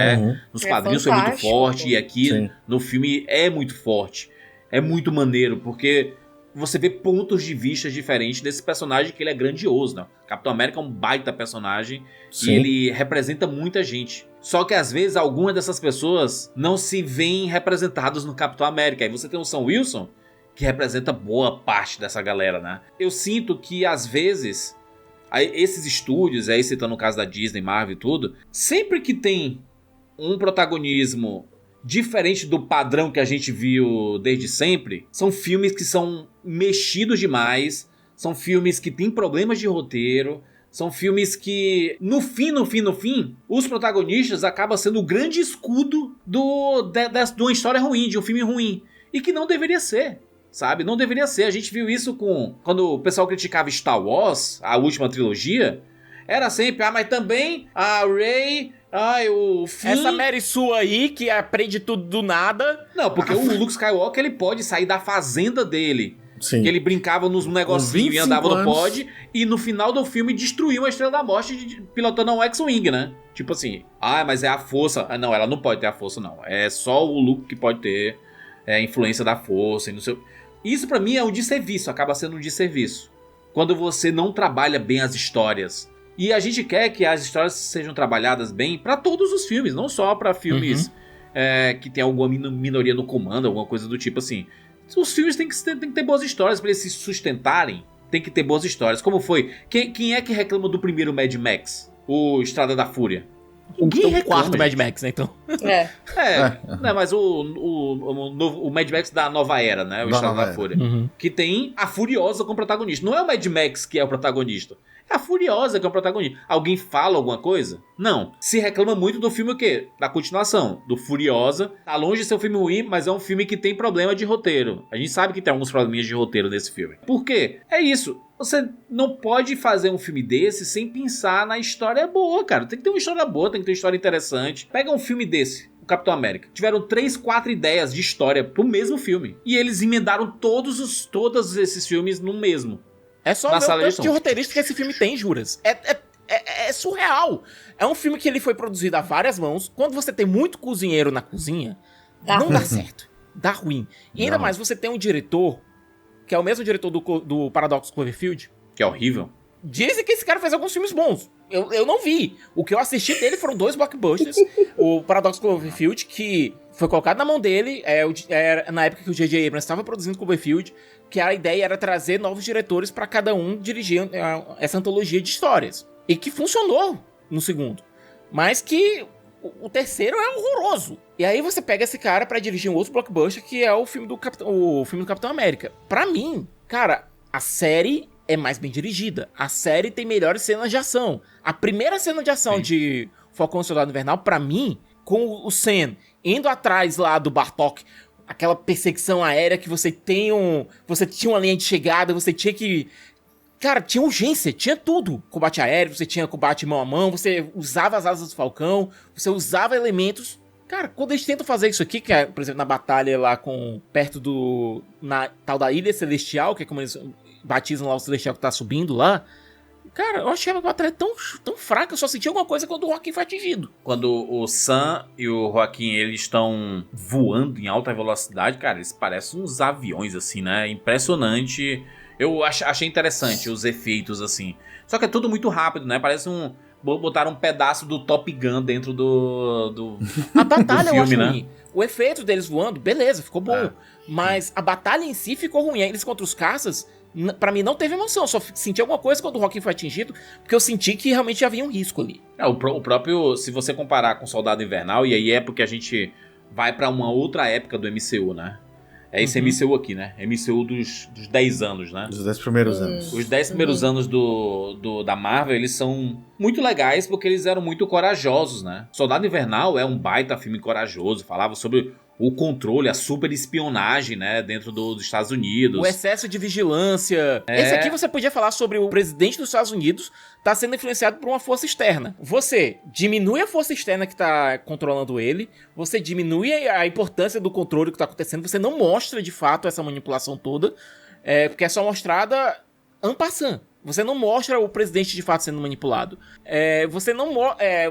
nos quadrinhos foi muito forte e aqui no filme é muito forte. É muito maneiro, porque... você vê pontos de vista diferentes desse personagem que ele é grandioso, né? Capitão América é um baita personagem e ele representa muita gente. Só que às vezes algumas dessas pessoas não se veem representadas no Capitão América. Aí você tem o Sam Wilson, que representa boa parte dessa galera, né? Eu sinto que às vezes, esses estúdios, aí citando o caso da Disney, Marvel e tudo, sempre que tem um protagonismo diferente do padrão que a gente viu desde sempre, são filmes que são mexidos demais, são filmes que têm problemas de roteiro, são filmes que, no fim, os protagonistas acabam sendo o grande escudo de uma história ruim, de um filme ruim, e que não deveria ser, sabe? Não deveria ser. A gente viu isso quando o pessoal criticava Star Wars, a última trilogia, era sempre, mas também a Rey... o Finn... Essa Mary Sue aí, que aprende tudo do nada... Não, porque o Luke Skywalker, ele pode sair da fazenda dele. Sim. Que ele brincava nos negocinhos e andava no pod. E no final do filme destruiu a Estrela da Morte pilotando um X-Wing, né? Tipo assim, mas é a força. Não, ela não pode ter a força, não. É só o Luke que pode ter a influência da força e não sei... Isso pra mim é um desserviço, acaba sendo um desserviço. Quando você não trabalha bem as histórias... E a gente quer que as histórias sejam trabalhadas bem pra todos os filmes, não só pra filmes que tem alguma minoria no comando, alguma coisa do tipo assim. Os filmes têm que ter boas histórias pra eles se sustentarem, tem que ter boas histórias. Como foi? Quem é que reclama do primeiro Mad Max? O Estrada da Fúria? O quarto Mad Max, né, então? Né, mas o Mad Max da nova era, né? O Estrada da Fúria. Que tem a Furiosa como protagonista. Não é o Mad Max que é o protagonista. É a Furiosa que é o protagonista. Alguém fala alguma coisa? Não. Se reclama muito do filme o quê? Da continuação. Do Furiosa. Tá longe de ser um filme ruim, mas é um filme que tem problema de roteiro. A gente sabe que tem alguns probleminhas de roteiro nesse filme. Por quê? É isso. Você não pode fazer um filme desse sem pensar na história boa, cara. Tem que ter uma história boa, tem que ter uma história interessante. Pega um filme desse, o Capitão América. Tiveram 3, 4 ideias de história pro mesmo filme. E eles emendaram todos esses filmes no mesmo. É só ver o tanto de roteirista que esse filme tem, Juras. É surreal. É um filme que ele foi produzido a várias mãos. Quando você tem muito cozinheiro na cozinha, não dá certo. Dá ruim. E ainda mais, você tem um diretor, que é o mesmo diretor do Paradox Cloverfield. Que é horrível. Dizem que esse cara fez alguns filmes bons. Eu não vi. O que eu assisti dele foram 2 blockbusters. O Paradox Cloverfield, que foi colocado na mão dele, na época que o J.J. Abrams estava produzindo Cloverfield, que a ideia era trazer novos diretores para cada um dirigir essa antologia de histórias. E que funcionou no segundo. Mas que o terceiro é horroroso. E aí você pega esse cara pra dirigir um outro blockbuster, que é o filme do Capitão América. Pra mim, cara, a série é mais bem dirigida. A série tem melhores cenas de ação. A primeira cena de ação de Falcão e Soldado Invernal, pra mim, com o Sam indo atrás lá do Bartok, aquela perseguição aérea que você tinha uma linha de chegada, você tinha que... Cara, tinha urgência, tinha tudo. Combate aéreo, você tinha combate mão a mão, você usava as asas do Falcão, você usava elementos. Cara, quando eles tentam fazer isso aqui, que é, por exemplo, na batalha lá perto na tal da Ilha Celestial, que é como eles batizam lá o Celestial que tá subindo lá. Cara, eu achei a batalha tão fraca, eu só senti alguma coisa quando o Joaquim foi atingido. Quando o Sam e o Joaquim, eles estão voando em alta velocidade, cara, eles parecem uns aviões, assim, né? Impressionante. Eu achei interessante os efeitos, assim. Só que é tudo muito rápido, né? Parece botaram um pedaço do Top Gun dentro do A batalha do filme, eu acho né? ruim. O efeito deles voando, beleza, ficou bom. Mas a batalha em si ficou ruim. Eles contra os caças, pra mim não teve emoção. Só senti alguma coisa quando o Joaquim foi atingido, porque eu senti que realmente havia um risco ali. O próprio, se você comparar com Soldado Invernal, e aí é porque a gente vai pra uma outra época do MCU, né? É esse MCU aqui, né? MCU dos 10 anos, né? Dos 10 primeiros anos. Os 10 primeiros anos da Marvel, eles são muito legais porque eles eram muito corajosos, né? Soldado Invernal é um baita filme corajoso, falava sobre o controle, a super espionagem, né? Dentro dos Estados Unidos. O excesso de vigilância. Esse aqui você podia falar sobre o presidente dos Estados Unidos tá sendo influenciado por uma força externa. Você diminui a força externa que tá controlando ele, você diminui a importância do controle que tá acontecendo, você não mostra de fato essa manipulação toda, porque é só mostrada en passant. Você não mostra o presidente de fato sendo manipulado.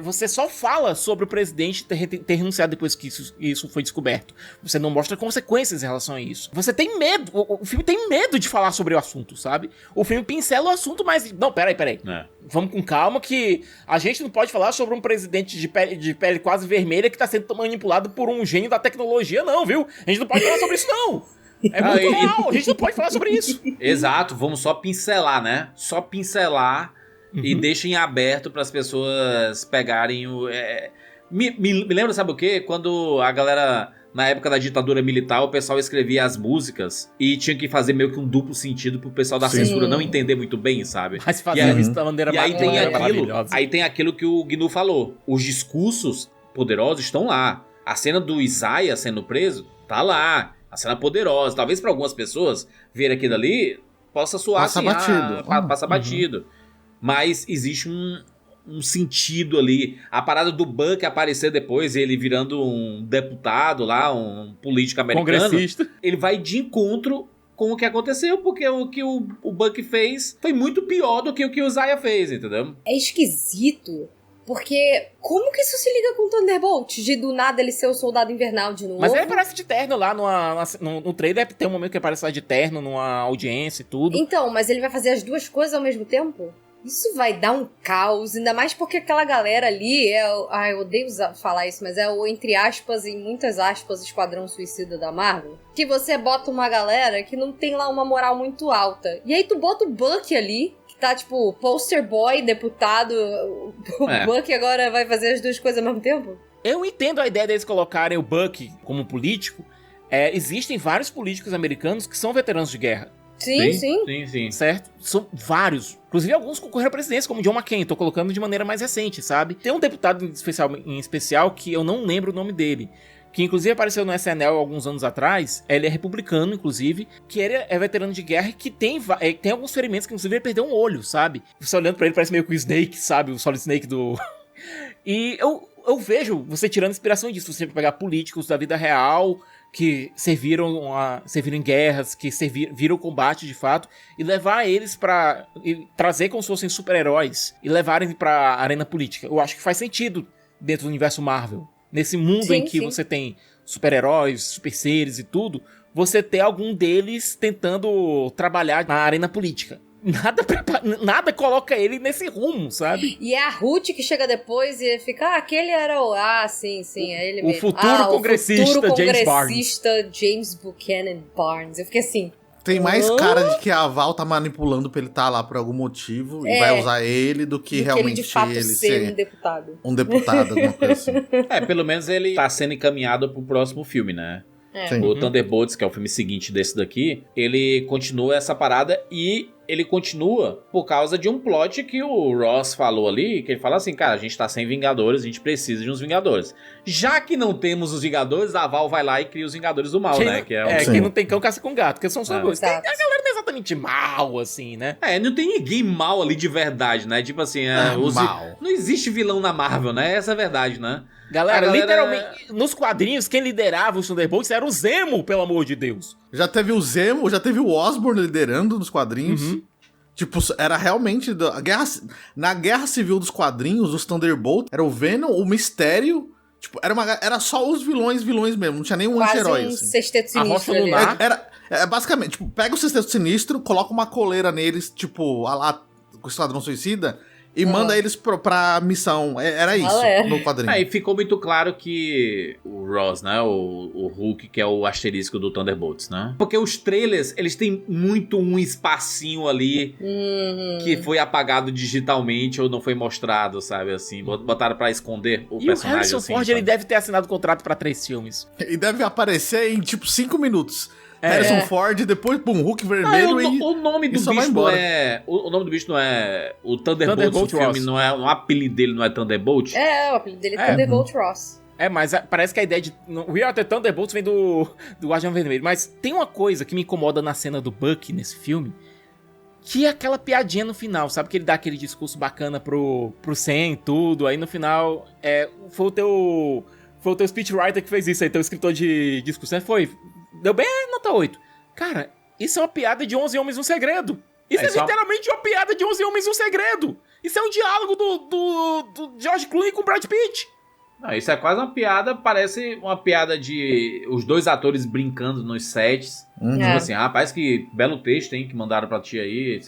Você só fala sobre o presidente ter renunciado depois que isso foi descoberto. Você não mostra consequências em relação a isso. Você tem medo. O filme tem medo de falar sobre o assunto, sabe? O filme pincela o assunto, mas... Não, peraí. Vamos com calma que a gente não pode falar sobre um presidente de pele quase vermelha que tá sendo manipulado por um gênio da tecnologia, não, viu? A gente não pode falar sobre isso, não. É muito real, a gente não pode falar sobre isso. Exato, vamos só pincelar, né? Só pincelar e deixem aberto para as pessoas pegarem o... Me lembra, sabe o quê? Quando a galera, na época da ditadura militar, o pessoal escrevia as músicas e tinha que fazer meio que um duplo sentido pro pessoal da censura não entender muito bem, sabe? Mas fazendo isso da maneira maravilhosa. Aí tem aquilo que o Gnu falou. Os discursos poderosos estão lá. A cena do Isaiah sendo preso tá lá. A cena poderosa. Talvez para algumas pessoas ver aquilo ali possa soar passa assim, batido. Passa batido. Mas existe um sentido ali. A parada do Buck aparecer depois, ele virando um deputado lá, um político americano. Congressista. Ele vai de encontro com o que aconteceu, porque o que o Buck fez foi muito pior do que o que o Isaiah fez, entendeu? É esquisito. Porque como que isso se liga com o Thunderbolt? De do nada ele ser o Soldado Invernal de novo? Mas ele aparece de terno lá no trailer, tem um momento que aparece lá de terno, numa audiência e tudo. Então, mas ele vai fazer as duas coisas ao mesmo tempo? Isso vai dar um caos, ainda mais porque aquela galera ali eu odeio falar isso, mas é o, entre aspas, em muitas aspas, Esquadrão Suicida da Marvel. Que você bota uma galera que não tem lá uma moral muito alta. E aí tu bota o Buck ali, tá, tipo, poster boy, deputado, o Buck agora vai fazer as duas coisas ao mesmo tempo? Eu entendo a ideia deles colocarem o Buck como político. Existem vários políticos americanos que são veteranos de guerra. Sim. Certo? São vários. Inclusive alguns concorreram à presidência, como John McCain. Tô colocando de maneira mais recente, sabe? Tem um deputado em especial que eu não lembro o nome dele, que inclusive apareceu no SNL alguns anos atrás. Ele é republicano, inclusive, que ele é veterano de guerra e que tem alguns ferimentos, que inclusive ele perdeu um olho, sabe? Você olhando pra ele parece meio que o Snake, sabe? O Solid Snake do... E eu vejo você tirando inspiração disso. Você pegar políticos da vida real que serviram em guerras, que viram combate de fato, e levar eles e trazer como se fossem super-heróis e levarem pra arena política. Eu acho que faz sentido dentro do universo Marvel. Nesse mundo em que você tem super-heróis, super-seres e tudo, você ter algum deles tentando trabalhar na arena política. Nada coloca ele nesse rumo, sabe? E é a Ruth que chega depois e fica, aquele era o... sim, é ele mesmo. O futuro congressista James Buchanan Barnes. Eu fiquei assim... Tem mais cara de que a Val tá manipulando pra ele estar lá por algum motivo e vai usar ele do que realmente ele de fato ele ser um deputado. Um deputado, alguma coisa assim. Pelo menos ele tá sendo encaminhado pro próximo filme, né? O Thunderbolts, que é o filme seguinte desse daqui, ele continua essa parada e ele continua por causa de um plot que o Ross falou ali, que ele fala assim, cara, a gente tá sem Vingadores, a gente precisa de uns Vingadores. Já que não temos os Vingadores, a Val vai lá e cria os Vingadores do Mal, né? Quem não tem cão caça com gato, que são só dois. A galera não é exatamente mal, assim, né? Não tem ninguém mal ali de verdade, né? Tipo assim, mal. Não existe vilão na Marvel, né? Essa é a verdade, né? Galera, literalmente, nos quadrinhos, quem liderava os Thunderbolts era o Zemo, pelo amor de Deus. Já teve o Zemo, já teve o Osborn liderando nos quadrinhos. Tipo, era realmente... Na Guerra Civil dos quadrinhos, os Thunderbolts, era o Venom, o Mistério... Tipo, era só os vilões mesmo, não tinha nenhum anti-herói. Quase um assim. Sexteto Sinistro ali. Era basicamente, tipo, pega o Sexteto Sinistro, coloca uma coleira neles, tipo, lá com o Esquadrão Suicida... E manda eles pra missão. Era isso no quadrinho. E ficou muito claro que o Ross, né? O Hulk, que é o asterisco do Thunderbolts, né? Porque os trailers, eles têm muito um espacinho ali que foi apagado digitalmente ou não foi mostrado, sabe? Assim, botaram pra esconder o personagem. E o Harrison assim, Ford, ele deve ter assinado contrato pra 3 filmes. E deve aparecer em, tipo, 5 minutos. Harrison Ford, depois, Hulk vermelho o nome do bicho não é... O nome do bicho não é... O Thunderbolt, o filme não é... O apelido dele não é Thunderbolt? O apelido dele é Thunderbolt Ross. Mas parece que a ideia de... We Are the Thunderbolts vem do Guardião Vermelho. Mas tem uma coisa que me incomoda na cena do Bucky, nesse filme, que é aquela piadinha no final, sabe? Que ele dá aquele discurso bacana pro Sam e tudo. Aí no final, foi o teu speechwriter que fez isso aí, teu escritor de discurso, né? Deu bem a nota 8. Cara, isso é uma piada de 11 Homens um Segredo. Isso é literalmente uma piada de 11 Homens um Segredo. Isso é um diálogo do George Clooney com o Brad Pitt. Não, isso é quase uma piada, parece uma piada de os dois atores brincando nos sets. Tipo assim, parece que belo texto, hein, que mandaram pra ti aí.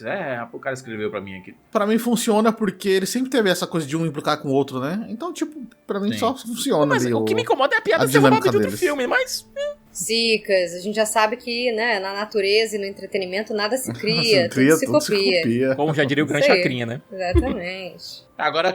O cara escreveu pra mim aqui. Pra mim funciona porque ele sempre teve essa coisa de um implicar com o outro, né? Então, tipo, pra mim só funciona. Mas o que me incomoda é a piada ser roubada de outro filme, mas... Zicas, a gente já sabe que, né, na natureza e no entretenimento nada se cria, tudo se copia. Como já diria o grande Chacrinha, né? Exatamente. Agora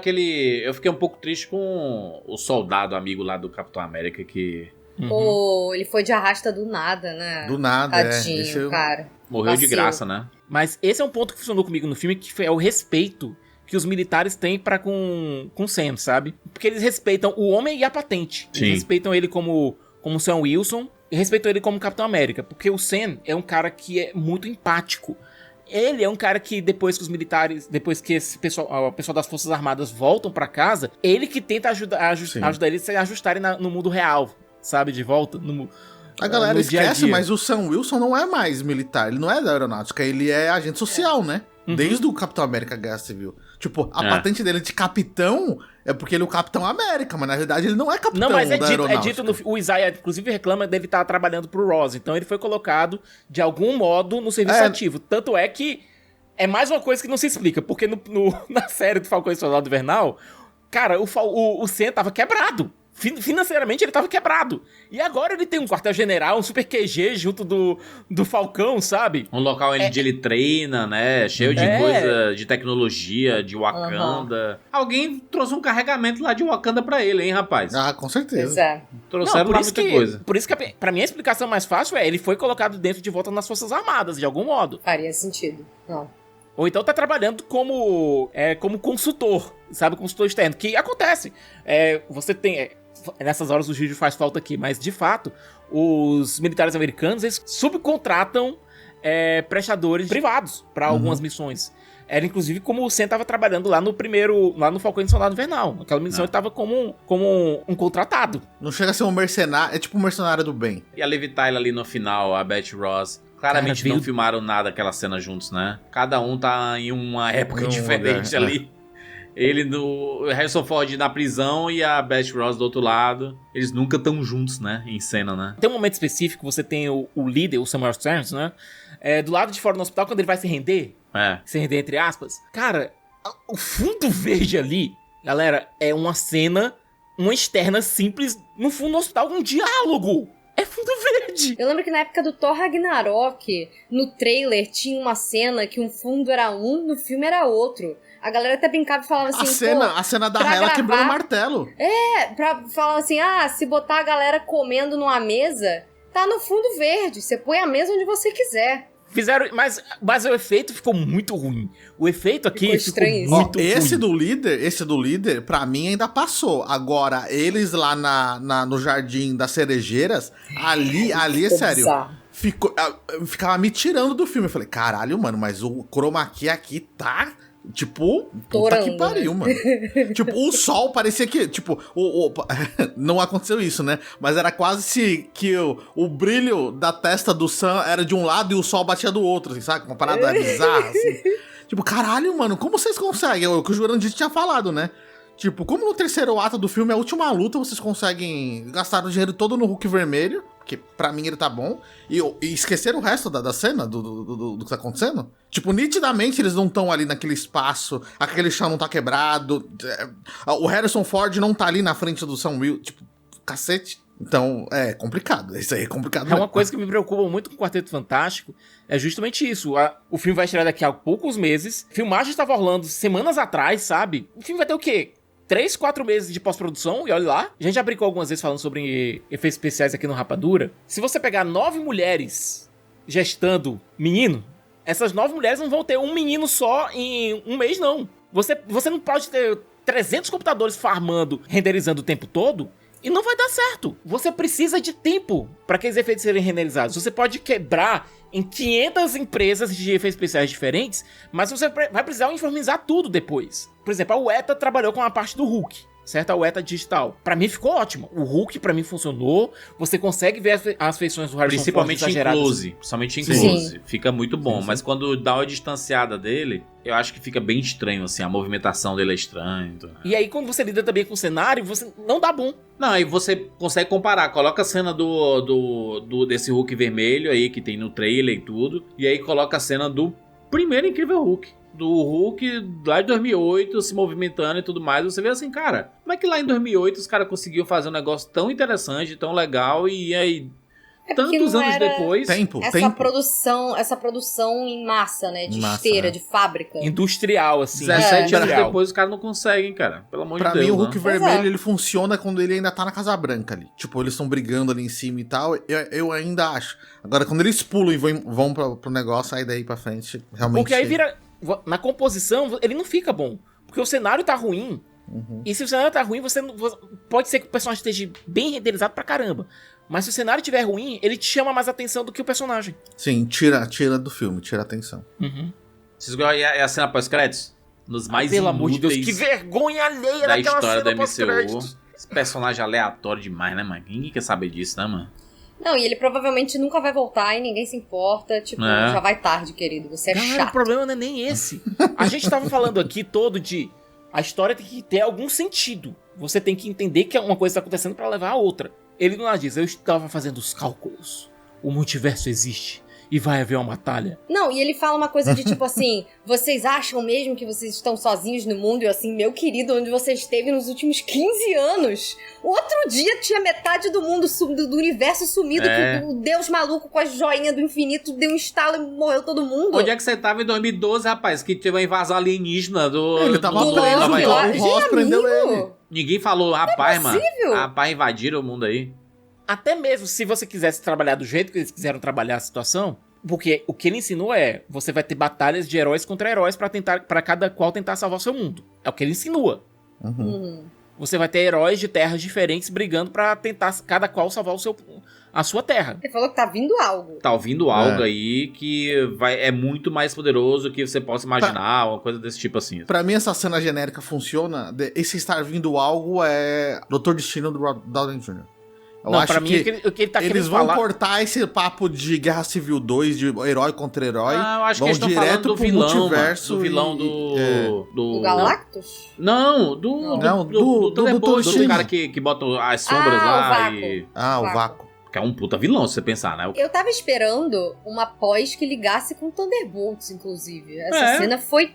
eu fiquei um pouco triste com o soldado amigo lá do Capitão América que... Ele foi de arrasta do nada, né? Do nada, Tadinho, cara. Morreu de graça, né? Mas esse é um ponto que funcionou comigo no filme, que é o respeito que os militares têm pra com Sam, sabe? Porque eles respeitam o homem e a patente. Sim. Eles respeitam ele como Sam Wilson e respeitam ele como Capitão América. Porque o Sam é um cara que é muito empático. Ele é um cara que depois que os militares, depois que o pessoal das Forças Armadas voltam pra casa, ele que tenta ajudar eles a ajustarem no mundo real, sabe? De volta a galera esquece, dia a dia. mas o Sam Wilson não é mais militar, ele não é da aeronáutica, ele é agente social, né? Desde o Capitão América Guerra Civil. Tipo, a patente dele de capitão é porque ele é o Capitão América, mas na verdade ele não é capitão. Não, mas é dito o Isaiah, inclusive, reclama dele estar trabalhando pro Ross. Então ele foi colocado, de algum modo, no serviço ativo. Tanto é que é mais uma coisa que não se explica, porque na série do Falcão e Soldado Invernal, cara, o Sam tava quebrado. Financeiramente ele tava quebrado. E agora ele tem um quartel-general, um super QG junto do Falcão, sabe? Um local onde ele treina, né? Cheio de coisa, de tecnologia, de Wakanda. Alguém trouxe um carregamento lá de Wakanda pra ele, hein, rapaz? Ah, com certeza. Trouxeram lá muita coisa. Por isso que, pra mim, a explicação mais fácil ele foi colocado dentro de volta nas Forças Armadas, de algum modo. Faria sentido. Não. Ou então tá trabalhando como consultor, sabe? Consultor externo. Que acontece. Você tem... Nessas horas o vídeo faz falta aqui, mas de fato, os militares americanos, eles subcontratam prestadores privados para algumas missões. Era inclusive como o Sam tava trabalhando lá no Falcão e Soldado Invernal. Aquela missão ele tava como um contratado. Não chega a ser um mercenário, é tipo um mercenário do bem. E a Liv Tyler ali no final, a Beth Ross. Claramente não filmaram nada daquela cena juntos, né? Cada um tá em uma época diferente ali. Ele no Harrison Ford na prisão e a Beth Ross do outro lado. Eles nunca estão juntos, né? Em cena, né? Tem um momento específico, você tem o líder, o Samuel Stearns, né? Do lado de fora do hospital, quando ele vai se render. Se render entre aspas. Cara, o fundo verde ali, galera, é uma cena, uma externa simples, no fundo do hospital, um diálogo. É fundo verde. Eu lembro que na época do Thor Ragnarok, no trailer tinha uma cena que um fundo era um, no filme era outro. A galera até brincava e falava assim... A cena da Hela quebrando o martelo. Falava assim, se botar a galera comendo numa mesa, tá no fundo verde. Você põe a mesa onde você quiser. Fizeram, mas o efeito ficou muito ruim. O efeito aqui ficou muito ruim. Esse do líder, pra mim, ainda passou. Agora, eles lá no Jardim das Cerejeiras, ali é sério. Ficava me tirando do filme. Eu falei, caralho, mano, mas o chroma key aqui tá... Tipo, puta que pariu, mano. Tipo, o sol parecia que... Tipo, não aconteceu isso, né? Mas era quase que o brilho da testa do Sam era de um lado e o sol batia do outro, assim, sabe? Uma parada bizarra, assim. Tipo, caralho, mano, como vocês conseguem? É o que o Jurandir tinha falado, né? Tipo, como no terceiro ato do filme, a última luta, vocês conseguem gastar o dinheiro todo no Hulk vermelho, que pra mim ele tá bom, e esquecer o resto da cena, do que tá acontecendo? Tipo, nitidamente eles não estão ali naquele espaço, aquele chão não tá quebrado, o Harrison Ford não tá ali na frente do Sam Wilson, tipo, cacete. Então, é complicado, isso aí é complicado mesmo. Uma coisa que me preocupa muito com o Quarteto Fantástico é justamente isso. O filme vai estrear daqui a poucos meses, filmagem estava rolando semanas atrás, sabe? O filme vai ter o quê? 3, 4 meses de pós-produção, e olha lá. A gente já brincou algumas vezes falando sobre efeitos especiais aqui no Rapadura. Se você pegar 9 mulheres gestando menino, essas 9 mulheres não vão ter um menino só em um mês, não. Você não pode ter 300 computadores farmando, renderizando o tempo todo, e não vai dar certo. Você precisa de tempo para aqueles efeitos serem renderizados. Você pode quebrar em 500 empresas de efeitos especiais diferentes, mas você vai precisar uniformizar tudo depois. Por exemplo, a Weta trabalhou com a parte do Hulk, certo? A Weta digital. Pra mim ficou ótimo. O Hulk pra mim funcionou. Você consegue ver as feições do Harrison Ford exageradas. Principalmente em close. Fica muito bom. Sim. Mas quando dá uma distanciada dele, eu acho que fica bem estranho, assim. A movimentação dele é estranha. Então. E aí, quando você lida também com o cenário, você não dá bom. Não, aí você consegue comparar. Coloca a cena desse Hulk vermelho aí, que tem no trailer e tudo. E aí coloca a cena do primeiro Incrível Hulk. Do Hulk lá de 2008, se movimentando e tudo mais, você vê assim, cara, como é que lá em 2008 os caras conseguiram fazer um negócio tão interessante, tão legal, e aí, tantos anos depois... Essa produção em massa, né, de esteira, de fábrica. Industrial, assim. 17 anos depois os caras não conseguem, cara, pelo amor de Deus. Pra mim, o Hulk vermelho, ele funciona quando ele ainda tá na Casa Branca ali. Tipo, eles estão brigando ali em cima e tal, eu ainda acho. Agora, quando eles pulam e vão pro negócio, aí daí pra frente, realmente... Porque aí vira... Na composição, ele não fica bom. Porque o cenário tá ruim. Uhum. E se o cenário tá ruim, pode ser que o personagem esteja bem renderizado pra caramba. Mas se o cenário estiver ruim, ele te chama mais atenção do que o personagem. Sim, tira do filme, tira a atenção. Uhum. Vocês gostam da cena pós-créditos? Nos mais pelo amor de Deus, que vergonha alheia da daquela história cena da MCU. Esse personagem aleatório demais, né, mano? Ninguém quer saber disso, né, mano? Não, e ele provavelmente nunca vai voltar e ninguém se importa. Tipo, já vai tarde, querido. Você é chato. O problema não é nem esse. A gente tava falando aqui todo de... A história tem que ter algum sentido. Você tem que entender que uma coisa tá acontecendo pra levar a outra. Ele não diz, eu estava fazendo os cálculos. O multiverso existe. E vai haver uma batalha. Não, e ele fala uma coisa de tipo assim, vocês acham mesmo que vocês estão sozinhos no mundo? E eu assim, meu querido, onde você esteve nos últimos 15 anos? Outro dia tinha metade do mundo, do universo sumido, que o Deus maluco com as joinhas do infinito deu um estalo e morreu todo mundo. Onde é que você tava em 2012, rapaz? Que teve uma invasão alienígena do... Ele tava preso, o Ross prendeu ele. Ninguém falou, rapaz, mano. Rapaz, invadiram o mundo aí. Até mesmo se você quisesse trabalhar do jeito que eles quiseram trabalhar a situação, porque o que ele ensinou você vai ter batalhas de heróis contra heróis pra cada qual tentar salvar o seu mundo. É o que ele insinua. Você vai ter heróis de terras diferentes brigando pra tentar cada qual salvar a sua terra. Ele falou que tá vindo algo. Tá ouvindo algo aí que é muito mais poderoso que você possa imaginar, uma coisa desse tipo assim. Pra mim, essa cena genérica funciona. Esse estar vindo algo é Doutor Destino do Downey Jr. Eu acho pra mim, o que ele tá eles vão falar... cortar esse papo de Guerra Civil 2, de herói contra herói. Eu acho vão que eles estão falando do vilão, multiverso. Do vilão do Galactus? Não, do Thunderbolt, do cara que bota as sombras lá e... O Vácuo. Que é um puta vilão, se você pensar, né? Eu tava esperando uma pós que ligasse com Thunderbolts, inclusive. Essa cena foi...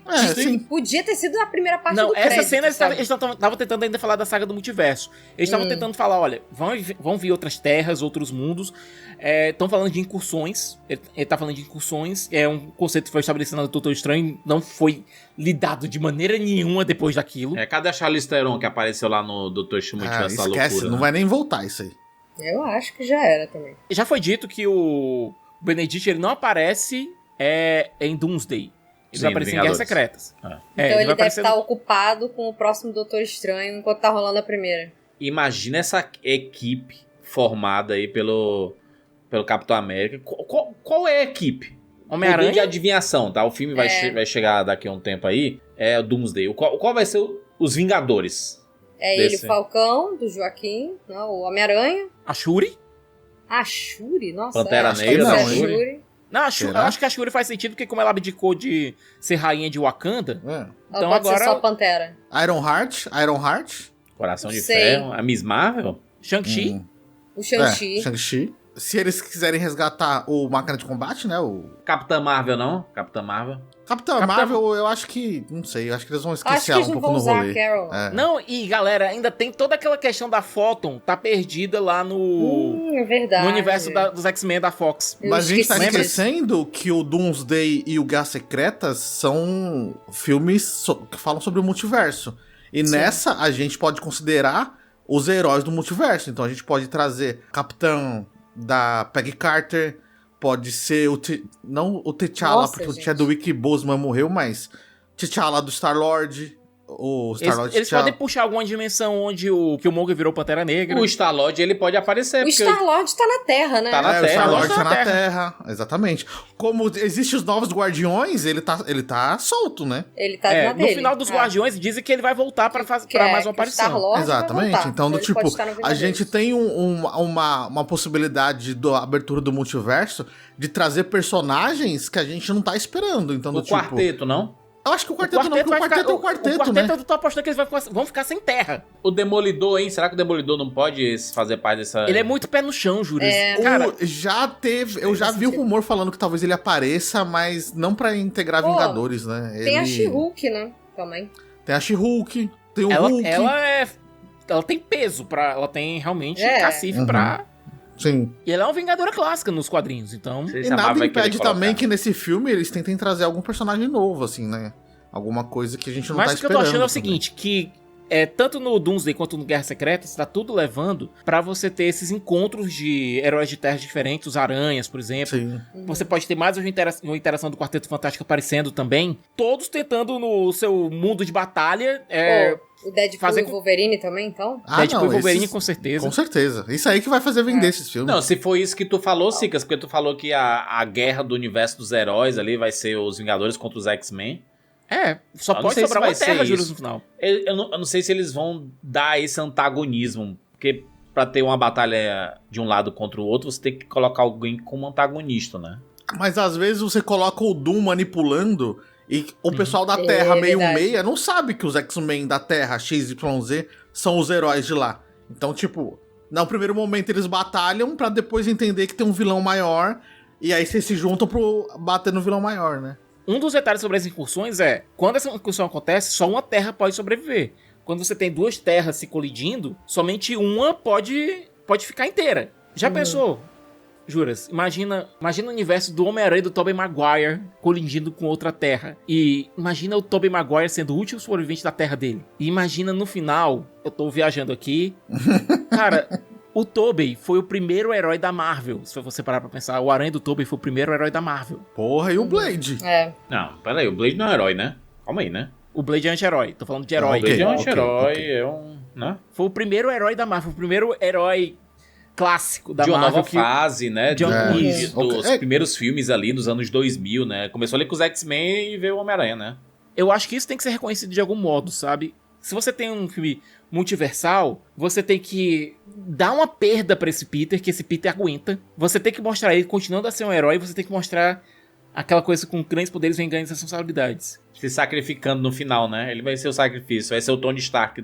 podia ter sido a primeira parte do crédito. Essa cena eles estavam tentando ainda falar da saga do multiverso. Eles estavam tentando falar, olha, vão vir outras terras, outros mundos. Estão falando de incursões. Ele tá falando de incursões. É um conceito que foi estabelecido no Doutor Estranho. Não foi lidado de maneira nenhuma depois daquilo. Cadê a Charlize Theron que apareceu lá no Doutor Estranho? Esquece, não vai nem voltar isso aí. Eu acho que já era também. Já foi dito que o Benedict ele não aparece em Doomsday. Ele vai aparecer em Guerras Secretas. Então ele deve estar ocupado com o próximo Doutor Estranho enquanto tá rolando a primeira. Imagina essa equipe formada aí pelo Capitão América. Qual é a equipe? Homem-Aranha? De adivinhação, tá? O filme vai chegar daqui a um tempo aí. É o Doomsday. Qual vai ser os Vingadores? Ele, o Falcão, do Joaquim, não, o Homem-Aranha. A Shuri? A Shuri? Nossa. Pantera Negra, a Shuri. Não, eu acho que a Shuri faz sentido, porque como ela abdicou de ser rainha de Wakanda, então pode agora... ser só Pantera. Ironheart? Coração de Ferro, a Miss Marvel? Shang-Chi? O Shang-Chi. Shang-Chi. Se eles quiserem resgatar o Máquina de Combate, né? Capitã Marvel, não? Capitã Marvel, eu acho que... Não sei, eu acho que eles vão esquecer um pouco no rolê. Não, e galera, ainda tem toda aquela questão da Photon, tá perdida lá no... É verdade. No universo dos X-Men da Fox. Mas a gente tá esquecendo que o Doomsday e o Guerras Secretas são filmes que falam sobre o multiverso. E nessa, a gente pode considerar os heróis do multiverso. Então a gente pode trazer Capitão da Peggy Carter, pode ser não o T'Challa, porque o Chadwick Boseman morreu, mas T'Challa do Star-Lord, o Star-Lord eles podem puxar alguma dimensão onde o Killmonger virou Pantera Negra. O Star-Lord, ele pode aparecer. O Star-Lord tá na Terra, né? Tá na Terra. O Star-Lord tá na Terra, exatamente. Como existem os novos Guardiões, ele tá solto, né? Ele tá na no final dos Guardiões, dizem que ele vai voltar pra mais uma aparição. Exatamente. Então, a gente tem uma possibilidade da abertura do multiverso de trazer personagens que a gente não tá esperando. Então, quarteto, não? Eu acho que o quarteto não, porque o quarteto é o quarteto, né? Eu tô apostando que eles vão ficar sem terra. O Demolidor, hein? Será que o Demolidor não pode fazer parte dessa... Ele é muito pé no chão, Júlio. Cara, eu já vi o rumor falando que talvez ele apareça, mas não pra integrar Vingadores, né? Tem a She-Hulk, né? Também. Tem a She-Hulk, tem o Hulk. Ela tem peso ela tem realmente cacife pra... Sim. E ela é uma Vingadora clássica nos quadrinhos, então... E nada impede também que nesse filme eles tentem trazer algum personagem novo, assim, né? Alguma coisa que a gente não tá esperando. Mas o que eu tô achando é o seguinte, que tanto no Doomsday quanto no Guerra Secreta, está tudo levando pra você ter esses encontros de heróis de terras diferentes, os Aranhas, por exemplo. Sim. Você pode ter mais uma interação do Quarteto Fantástico aparecendo também. Todos no seu mundo de batalha... O Deadpool e o Wolverine também, então? Deadpool e Wolverine, com certeza. Com certeza. Isso aí que vai fazer vender esses filmes. Não, se foi isso que tu falou, Sicas, porque tu falou que a guerra do universo dos heróis ali vai ser os Vingadores contra os X-Men. Só pode sobrar uma terra, Júlio, no final. Eu não sei se eles vão dar esse antagonismo, porque pra ter uma batalha de um lado contra o outro, você tem que colocar alguém como antagonista, né? Mas às vezes você coloca o Doom manipulando... E o pessoal da Terra meia não sabe que os X-Men da Terra XYZ são os heróis de lá. Então, tipo, no primeiro momento eles batalham pra depois entender que tem um vilão maior. E aí vocês se juntam pro bater no vilão maior, né? Um dos detalhes sobre as incursões quando essa incursão acontece, só uma terra pode sobreviver. Quando você tem duas terras se colidindo, somente uma pode ficar inteira. Já pensou? Juras, imagina o universo do Homem-Aranha e do Tobey Maguire colidindo com outra terra. E imagina o Tobey Maguire sendo o último sobrevivente da terra dele. E imagina no final, eu tô viajando aqui, cara, o Tobey foi o primeiro herói da Marvel. Se você parar pra pensar, o Aranha do Tobey foi o primeiro herói da Marvel. Porra, e o Blade? Não, peraí, o Blade não é um herói, né? Calma aí, né? O Blade é anti-herói, tô falando de herói. O Blade é um anti-herói, né? Foi o primeiro herói da Marvel, o primeiro herói clássico da de uma Marvel. nova fase, né? Dos Ok. primeiros filmes ali dos anos 2000, né? Começou ali com os X-Men e veio o Homem-Aranha, né? Eu acho que isso tem que ser reconhecido de algum modo, sabe? Se você tem um filme multiversal, você tem que dar uma perda pra esse Peter, que esse Peter aguenta. Você tem que mostrar ele continuando a ser um herói, você tem que mostrar aquela coisa com grandes poderes vem grandes responsabilidades. Se sacrificando no final, né? Ele vai ser o sacrifício, vai ser o Tony Stark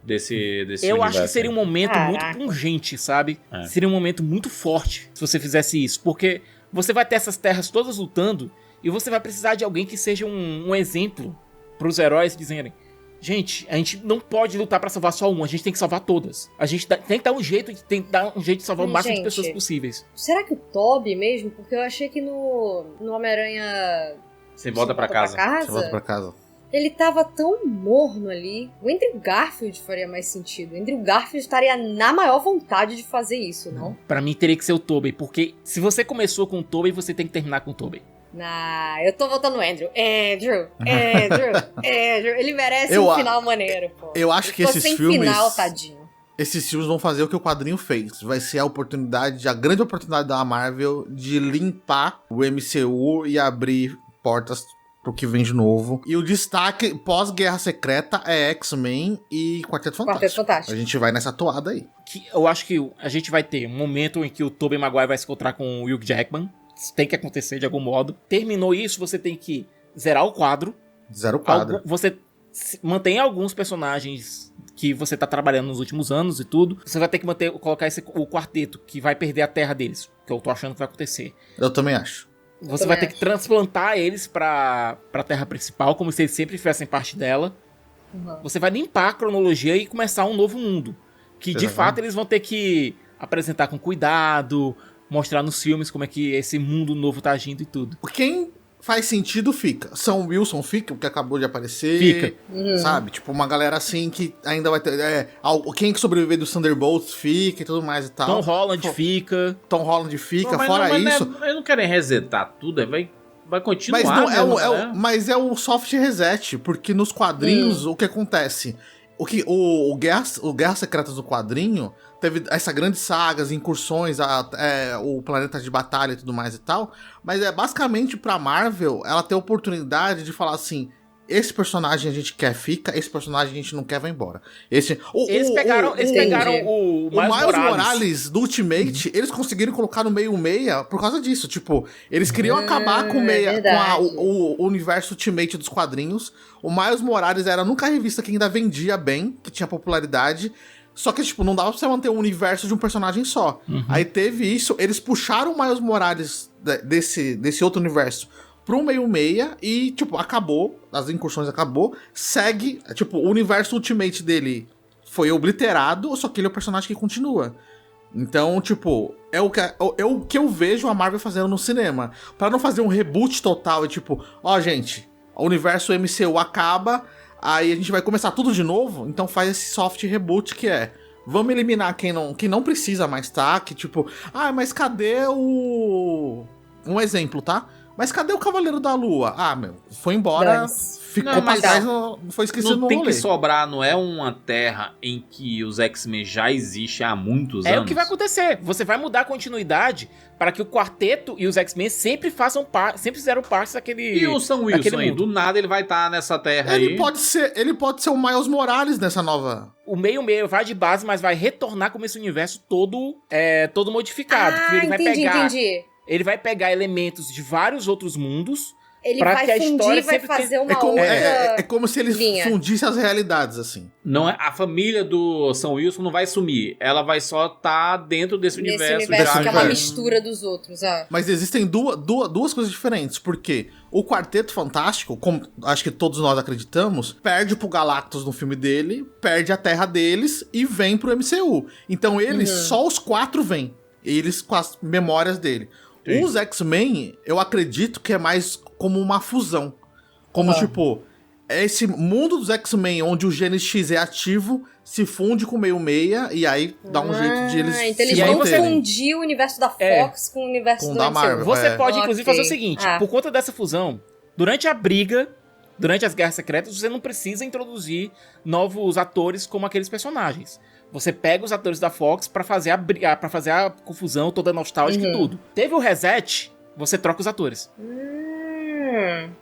desse Eu universo. acho que seria um momento Caraca. muito pungente, sabe? É. Seria um momento muito forte se você fizesse isso, porque você vai ter essas terras todas lutando e você vai precisar de alguém que seja um exemplo pros heróis dizerem: gente, a gente não pode lutar pra salvar só uma, a gente tem que salvar todas. A gente tem que dar um jeito de salvar o máximo de pessoas possíveis. Será que o Tobey mesmo? Porque eu achei que no Homem-Aranha... Você volta pra casa. Você volta pra casa. Ele tava tão morno ali. O Andrew Garfield faria mais sentido. O Andrew Garfield estaria na maior vontade de fazer isso, não? Pra mim teria que ser o Tobey, porque se você começou com o Tobey, você tem que terminar com o Tobey. Eu tô votando no Andrew. Andrew. Ele merece um final maneiro, pô. Eu acho que esses sem filmes... final, tadinho. Esses filmes vão fazer o que o quadrinho fez. Vai ser a grande oportunidade da Marvel de limpar o MCU e abrir portas pro que vem de novo. E o destaque pós-Guerra Secreta é X-Men e Quarteto Fantástico. A gente vai nessa toada aí. Eu acho que a gente vai ter um momento em que o Tobey Maguire vai se encontrar com o Hugh Jackman. Isso tem que acontecer de algum modo. Terminou isso, você tem que zerar o quadro. Zero quadro. Você mantém alguns personagens que você tá trabalhando nos últimos anos e tudo. Você vai ter que colocar o quarteto, que vai perder a terra deles. Que eu tô achando que vai acontecer. Eu também acho. Você vai ter que transplantar eles pra terra principal, como se eles sempre fizessem parte dela. Uhum. Você vai limpar a cronologia e começar um novo mundo. Que de fato eles vão ter que apresentar com cuidado, mostrar nos filmes como é que esse mundo novo tá agindo e tudo. Quem faz sentido fica. Sam Wilson fica, o que acabou de aparecer. Fica. Sabe? Tipo, uma galera assim que ainda vai ter... quem que sobreviver dos Thunderbolts fica e tudo mais e tal. Tom Holland fica. Tom Holland fica, Mas fora isso... eles não querem resetar tudo, vai continuar. Mas, não, né? mas é o soft reset, porque nos quadrinhos o que acontece? O Guerra Secretas do quadrinho teve essa grande sagas, incursões, o planeta de batalha e tudo mais e tal, mas basicamente pra Marvel, ela tem a oportunidade de falar assim: esse personagem a gente quer fica, esse personagem a gente não quer vai embora. Eles pegaram o Miles Morales do Ultimate, eles conseguiram colocar no meio-meia por causa disso. Tipo, eles queriam acabar com o universo Ultimate dos quadrinhos. O Miles Morales era nunca a revista que ainda vendia bem, que tinha popularidade. Só que, tipo, não dava pra você manter um universo de um personagem só. Aí teve isso, eles puxaram o Miles Morales desse outro universo pro meio-meia e, tipo, acabou, as incursões acabou, segue, tipo, o universo Ultimate dele foi obliterado, só que ele é o personagem que continua. Então, tipo, é o que eu vejo a Marvel fazendo no cinema. Pra não fazer um reboot total e, tipo, gente, o universo MCU acaba, aí a gente vai começar tudo de novo, então faz esse soft reboot que é: vamos eliminar quem não precisa mais, tá? Que tipo, mas cadê o... Um exemplo, tá? Mas cadê o Cavaleiro da Lua? Foi embora, ficou pra trás, foi esquecido no rolê. Não tem que sobrar, não é uma terra em que os X-Men já existem há muitos anos. É o que vai acontecer. Você vai mudar a continuidade para que o quarteto e os X-Men sempre fizeram parte daquele. E o Sam Wilson aí, do nada ele vai estar nessa terra ele aí. Ele pode ser o Miles Morales nessa nova... O meio-meio vai de base, mas vai retornar como esse universo todo modificado. Entendi. Ele vai pegar elementos de vários outros mundos. Ele vai que a fundir história e vai fazer uma outra É como se ele linha. fundisse as realidades, assim. Não a família do Sam Wilson não vai sumir. Ela vai só estar dentro desse universo. Que é uma mistura dos outros. Mas existem duas coisas diferentes. Porque o Quarteto Fantástico, como acho que todos nós acreditamos, perde pro Galactus no filme dele, perde a terra deles e vem pro MCU. Então eles, só os 4 vêm. Eles com as memórias dele. Sim. Os X-Men, eu acredito que é mais como uma fusão. Como, tipo, esse mundo dos X-Men, onde o Gene X é ativo, se funde com o meio-meia, e aí dá um jeito de eles então eles vão fundir o universo da Fox com o universo do Marvel. Você pode, inclusive, fazer o seguinte. Por conta dessa fusão, durante a briga, durante as Guerras Secretas, você não precisa introduzir novos atores como aqueles personagens. Você pega os atores da Fox pra fazer a confusão toda nostálgica e tudo. Teve o reset, você troca os atores.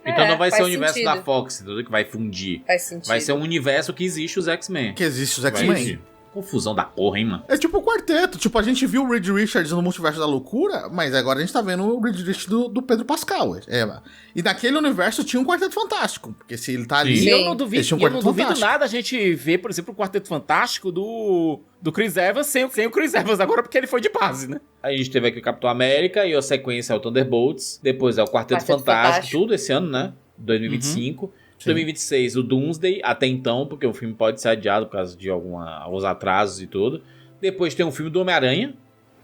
Então não vai ser o universo sentido. da Fox, entendeu? Que vai fundir. Faz sentido. Vai ser um universo que existe os X-Men. Que existe os Vai X-Men. existir. Confusão da porra, hein, mano? É tipo o quarteto. Tipo, a gente viu o Reed Richards no Multiverso da Loucura, mas agora a gente tá vendo o Reed Richards do Pedro Pascal. E naquele universo tinha um Quarteto Fantástico. Porque se ele tá ali... E eu não duvido, eles tinham um Quarteto Fantástico. nada a gente ver, por exemplo, o Quarteto Fantástico do Chris Evans sem o Chris Evans agora, porque ele foi de base, né? A gente teve aqui o Capitão América e a sequência é o Thunderbolts. Depois é o Quarteto Fantástico, tudo esse ano, né? 2025. 2026, o Doomsday, até então, porque o filme pode ser adiado por causa de alguns atrasos e tudo. Depois tem um filme do Homem-Aranha,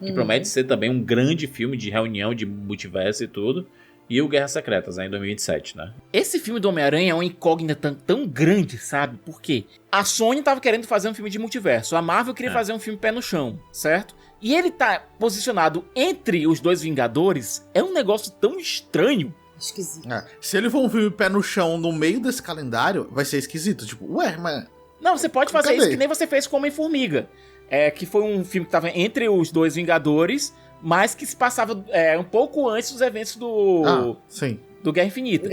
que promete ser também um grande filme de reunião de multiverso e tudo. E o Guerras Secretas, né, em 2027, né? Esse filme do Homem-Aranha é uma incógnita tão grande, sabe? Por quê? A Sony tava querendo fazer um filme de multiverso, a Marvel queria fazer um filme pé no chão, certo? E ele tá posicionado entre os dois Vingadores, é um negócio tão estranho. Esquisito. Se ele for um filme pé no chão no meio desse calendário, vai ser esquisito. Tipo, ué, mas... Não, você pode fazer isso que nem você fez com Homem-Formiga. Que foi um filme que tava entre os dois Vingadores, mas que se passava um pouco antes dos eventos do Guerra Infinita.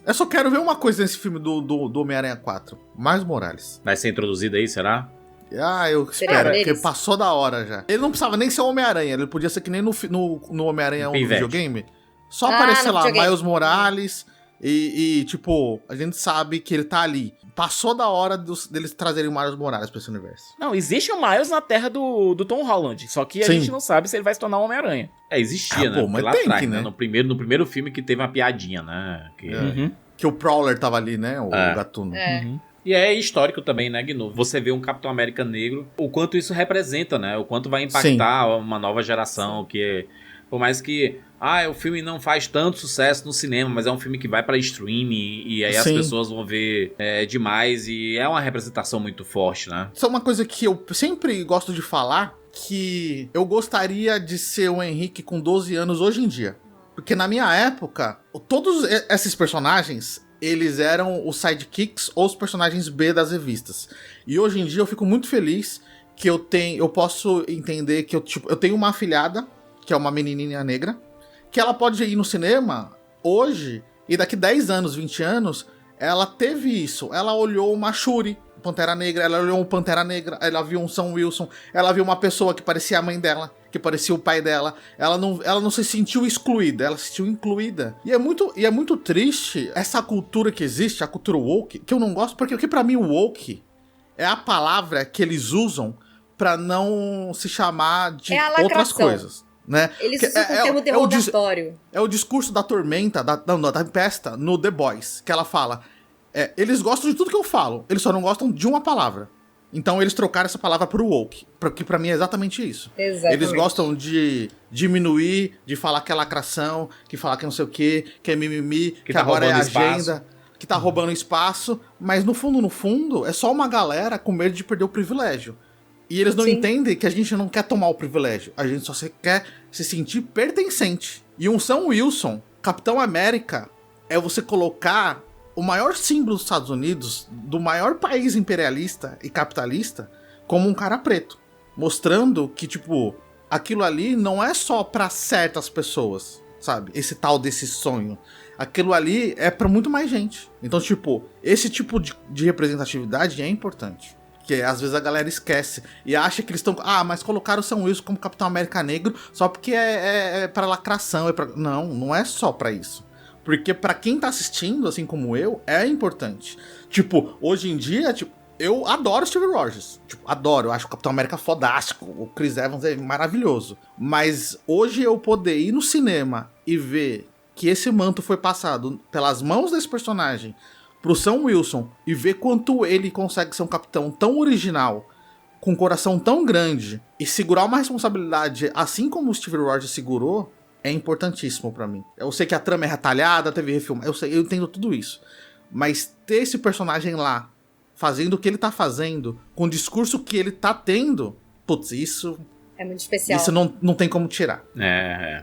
Eu só quero ver uma coisa nesse filme do Homem-Aranha 4. Miles Morales. Vai ser introduzido aí, será? Eu espero, porque passou da hora já. Ele não precisava nem ser o Homem-Aranha, ele podia ser que nem no Homem-Aranha no videogame. Só aparecer lá, Miles Morales, e tipo, a gente sabe que ele tá ali. Passou da hora deles trazerem o Miles Morales pra esse universo. Não, existe o Miles na terra do Tom Holland, só que a gente não sabe se ele vai se tornar o Homem-Aranha. Existia, né? Pô, mas lá tem atrás, que, né? né? No primeiro filme que teve uma piadinha, né? Que o Prowler tava ali, né? O Gatuno. E é histórico também, né, Gnu? Você vê um Capitão América negro, o quanto isso representa, né? O quanto vai impactar uma nova geração, que por mais que... o filme não faz tanto sucesso no cinema, mas é um filme que vai pra streaming e aí as pessoas vão ver demais e é uma representação muito forte, né? Isso é uma coisa que eu sempre gosto de falar, que eu gostaria de ser o Henrique com 12 anos hoje em dia. Porque na minha época, todos esses personagens, eles eram os sidekicks ou os personagens B das revistas. E hoje em dia eu fico muito feliz que eu posso entender que eu tenho uma afilhada, que é uma menininha negra, que ela pode ir no cinema hoje, e daqui 10 anos, 20 anos, ela teve isso. Ela olhou uma Shuri, Pantera Negra, ela olhou um Pantera Negra, ela viu um Sam Wilson, ela viu uma pessoa que parecia a mãe dela, que parecia o pai dela. Ela não se sentiu excluída, ela se sentiu incluída. E é muito triste essa cultura que existe, a cultura woke, que eu não gosto, porque pra mim o woke é a palavra que eles usam pra não se chamar de outras coisas. Né? Eles usam o termo derrogatório. É o discurso da Tormenta, da Tempesta, no The Boys, que ela fala, eles gostam de tudo que eu falo, eles só não gostam de uma palavra. Então eles trocaram essa palavra pro woke, que pra mim é exatamente isso. Exatamente. Eles gostam de diminuir, de falar que é lacração, que falar que não sei o que é mimimi, que tá agora é agenda, espaço. que tá roubando espaço, mas no fundo, é só uma galera com medo de perder o privilégio. E eles não entendem que a gente não quer tomar o privilégio. A gente só quer se sentir pertencente. E um Sam Wilson, Capitão América, é você colocar o maior símbolo dos Estados Unidos, do maior país imperialista e capitalista, como um cara preto. Mostrando que, tipo, aquilo ali não é só pra certas pessoas, sabe? Esse tal desse sonho. Aquilo ali é pra muito mais gente. Então, tipo, esse tipo de representatividade é importante. Que às vezes a galera esquece e acha que eles estão... mas colocaram o Sam Wilson como Capitão América negro só porque é pra lacração. Não é só pra isso. Porque pra quem tá assistindo, assim como eu, é importante. Tipo, hoje em dia, eu adoro Steve Rogers. Adoro. Eu acho o Capitão América fodástico. O Chris Evans é maravilhoso. Mas hoje eu poder ir no cinema e ver que esse manto foi passado pelas mãos desse personagem pro Sam Wilson e ver quanto ele consegue ser um capitão tão original, com um coração tão grande, e segurar uma responsabilidade assim como o Steve Rogers segurou, é importantíssimo pra mim. Eu sei que a trama é retalhada, teve refilmar, eu entendo tudo isso. Mas ter esse personagem lá, fazendo o que ele tá fazendo, com o discurso que ele tá tendo, putz, isso... É muito especial. Isso não tem como tirar.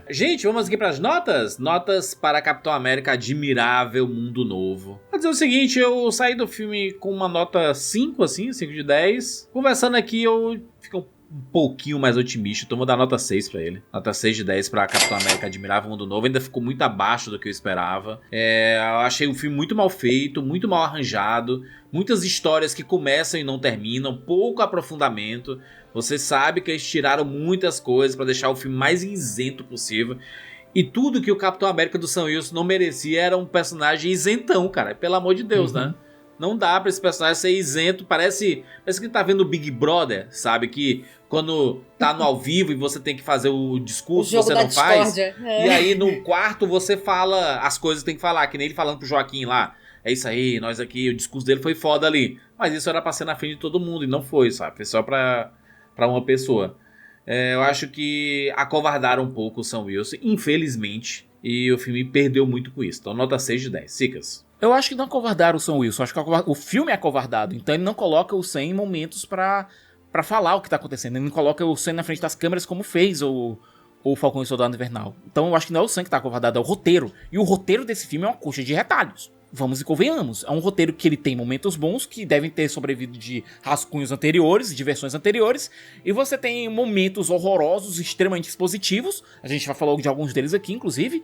Gente, vamos aqui pras notas? Notas para Capitão América Admirável Mundo Novo. Vou dizer o seguinte, eu saí do filme com uma nota 5, assim, 5 de 10. Conversando aqui, eu fico um pouquinho mais otimista, então vou dar nota 6 pra ele. Nota 6 de 10 pra Capitão América Admirável Mundo Novo, ainda ficou muito abaixo do que eu esperava. Eu achei o filme muito mal feito, muito mal arranjado, muitas histórias que começam e não terminam, pouco aprofundamento. Você sabe que eles tiraram muitas coisas pra deixar o filme mais isento possível. E tudo que o Capitão América do Sam Wilson não merecia era um personagem isentão, cara. Pelo amor de Deus, né? Não dá pra esse personagem ser isento. Parece que tá vendo o Big Brother, sabe? Que quando tá no ao vivo e você tem que fazer o discurso, você não faz. E aí no quarto você fala as coisas que tem que falar. Que nem ele falando pro Joaquim lá. É isso aí, nós aqui. O discurso dele foi foda ali. Mas isso era pra ser na frente de todo mundo. E não foi, sabe? Foi só pra uma pessoa. Eu acho que acovardaram um pouco o Sam Wilson, infelizmente. E o filme perdeu muito com isso. Então nota 6 de 10. Sicas. Eu acho que não acovardaram o Sam Wilson, acho que o filme é acovardado, então ele não coloca o Sam em momentos pra falar o que tá acontecendo, ele não coloca o Sam na frente das câmeras como fez o Falcão e o Soldado Invernal. Então eu acho que não é o Sam que tá acovardado, é o roteiro, e o roteiro desse filme é uma coxa de retalhos. Vamos e convenhamos, é um roteiro que ele tem momentos bons, que devem ter sobrevivido de rascunhos anteriores, de versões anteriores, e você tem momentos horrorosos, extremamente expositivos, a gente vai falar de alguns deles aqui, inclusive,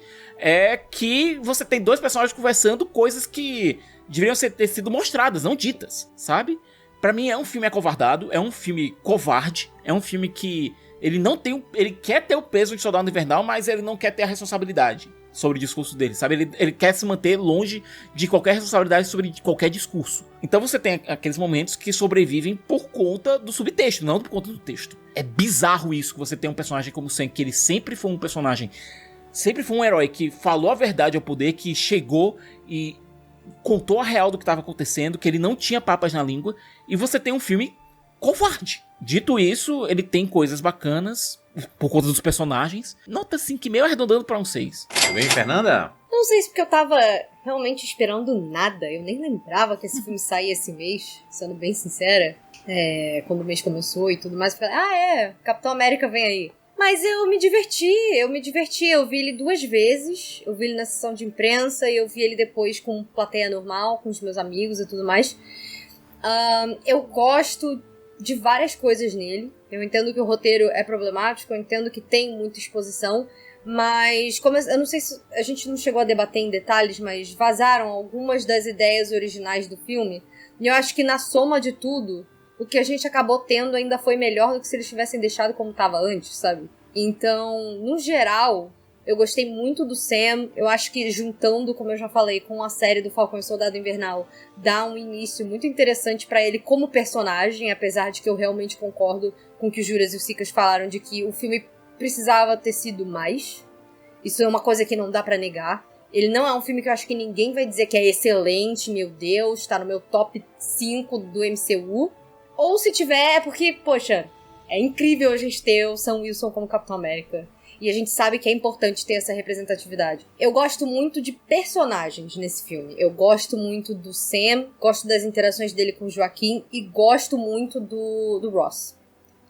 que você tem dois personagens conversando coisas que deveriam ter sido mostradas, não ditas, sabe? Pra mim é um filme acovardado, é um filme covarde, é um filme que ele não tem, ele quer ter o peso de Soldado Invernal, mas ele não quer ter a responsabilidade sobre o discurso dele, sabe? Ele quer se manter longe de qualquer responsabilidade sobre qualquer discurso. Então você tem aqueles momentos que sobrevivem por conta do subtexto, não por conta do texto. É bizarro isso, que você tem um personagem como o Sam, que ele sempre foi um personagem, sempre foi um herói que falou a verdade ao poder, que chegou e contou a real do que estava acontecendo, que ele não tinha papas na língua, e você tem um filme covarde. Dito isso, ele tem coisas bacanas por conta dos personagens. Nota 5,5 arredondando pra um 6. Tudo bem, Fernanda? Não sei se porque eu tava realmente esperando nada. Eu nem lembrava que esse filme saía esse mês, sendo bem sincera. Quando o mês começou e tudo mais. Eu falei, Capitão América vem aí. Mas eu me diverti. Eu vi ele 2 vezes. Eu vi ele na sessão de imprensa e eu vi ele depois com plateia normal, com os meus amigos e tudo mais. Eu gosto de várias coisas nele. Eu entendo que o roteiro é problemático, eu entendo que tem muita exposição, mas eu não sei se a gente não chegou a debater em detalhes, mas vazaram algumas das ideias originais do filme, e eu acho que na soma de tudo, o que a gente acabou tendo ainda foi melhor do que se eles tivessem deixado como estava antes, sabe? Então, no geral, eu gostei muito do Sam. Eu acho que juntando, como eu já falei, com a série do Falcão e Soldado Invernal, dá um início muito interessante pra ele como personagem, apesar de que eu realmente concordo com o que o Juras e o Sicas falaram de que o filme precisava ter sido mais. Isso é uma coisa que não dá pra negar. Ele não é um filme que eu acho que ninguém vai dizer que é excelente, meu Deus, tá no meu top 5 do MCU. Ou se tiver, é porque, poxa, é incrível a gente ter o Sam Wilson como Capitão América. E a gente sabe que é importante ter essa representatividade. Eu gosto muito de personagens nesse filme. Eu gosto muito do Sam, gosto das interações dele com o Joaquim e gosto muito do Ross.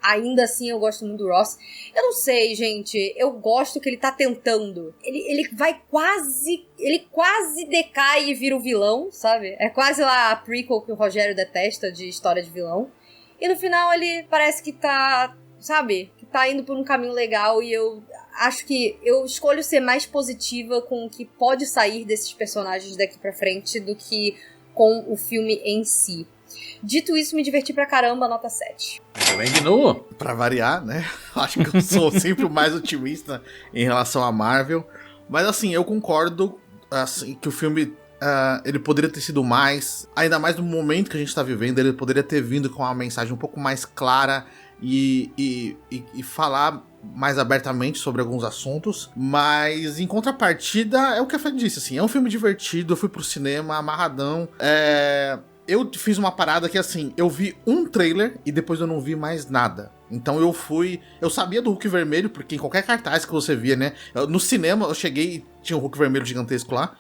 Ainda assim, eu gosto muito do Ross. Eu não sei, gente. Eu gosto que ele tá tentando. Ele quase decai e vira o vilão, sabe? É quase lá a prequel que o Rogério detesta de história de vilão. E no final ele parece que tá, sabe? Que tá indo por um caminho legal e eu acho que eu escolho ser mais positiva com o que pode sair desses personagens daqui pra frente do que com o filme em si. Dito isso, me diverti pra caramba, nota 7. Também de novo? Pra variar, né? Acho que eu sou sempre o mais otimista em relação a Marvel. Mas assim, eu concordo assim, que o filme ele poderia ter sido mais, ainda mais no momento que a gente tá vivendo, ele poderia ter vindo com uma mensagem um pouco mais clara e falar mais abertamente sobre alguns assuntos, mas em contrapartida é o que a Fê disse, assim, é um filme divertido, eu fui pro cinema amarradão, eu fiz uma parada que assim, eu vi um trailer e depois eu não vi mais nada. Então eu sabia do Hulk Vermelho, porque em qualquer cartaz que você via, né, no cinema eu cheguei e tinha um Hulk Vermelho gigantesco lá,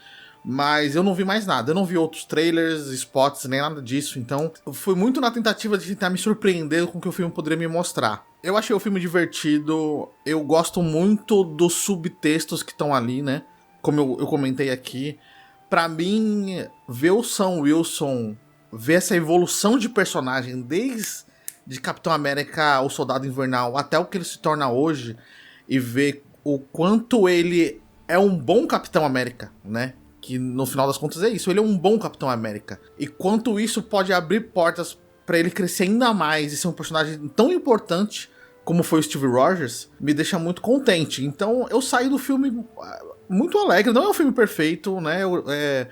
mas eu não vi mais nada, eu não vi outros trailers, spots, nem nada disso, então foi muito na tentativa de tentar me surpreender com o que o filme poderia me mostrar. Eu achei o filme divertido, eu gosto muito dos subtextos que estão ali, né, como eu comentei aqui, pra mim, ver o Sam Wilson, ver essa evolução de personagem desde Capitão América, o Soldado Invernal, até o que ele se torna hoje, e ver o quanto ele é um bom Capitão América, né? Que no final das contas é isso, ele é um bom Capitão América. E quanto isso pode abrir portas pra ele crescer ainda mais e ser um personagem tão importante como foi o Steve Rogers, me deixa muito contente. Então eu saí do filme muito alegre. Não é um filme perfeito, né?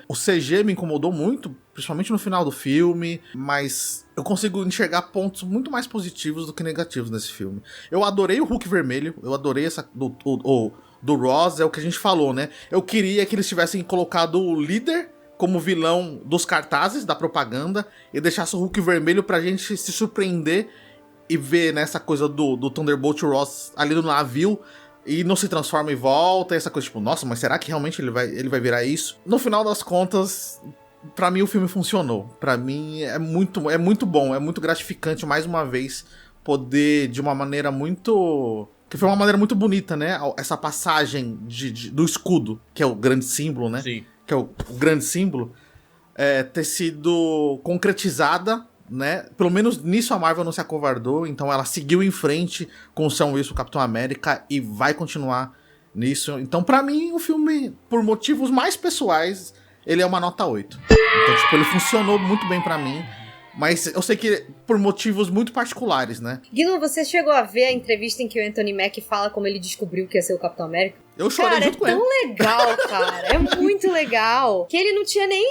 O CG me incomodou muito, principalmente no final do filme, mas eu consigo enxergar pontos muito mais positivos do que negativos nesse filme. Eu adorei o Hulk vermelho, eu adorei essa do Ross, é o que a gente falou, né? Eu queria que eles tivessem colocado o líder como vilão dos cartazes, da propaganda, e deixasse o Hulk vermelho pra gente se surpreender e ver nessa coisa do Thunderbolt Ross ali no navio e não se transforma e volta, essa coisa tipo, nossa, mas será que realmente ele vai virar isso? No final das contas, pra mim o filme funcionou. Pra mim é muito bom, é muito gratificante mais uma vez poder de uma maneira muito... que foi uma maneira muito bonita, né? Essa passagem do escudo, que é o grande símbolo, né? Sim. Que é o grande símbolo, ter sido concretizada, né? Pelo menos nisso a Marvel não se acovardou, então ela seguiu em frente com o Sam Wilson, Capitão América, e vai continuar nisso. Então, pra mim, o filme, por motivos mais pessoais, ele é uma nota 8. Então, tipo, ele funcionou muito bem pra mim, mas eu sei que por motivos muito particulares, né? Guino, você chegou a ver a entrevista em que o Anthony Mack fala como ele descobriu que ia ser o Capitão América? Eu chorei junto com ele. É tão legal, cara. É muito legal. Que ele não tinha nem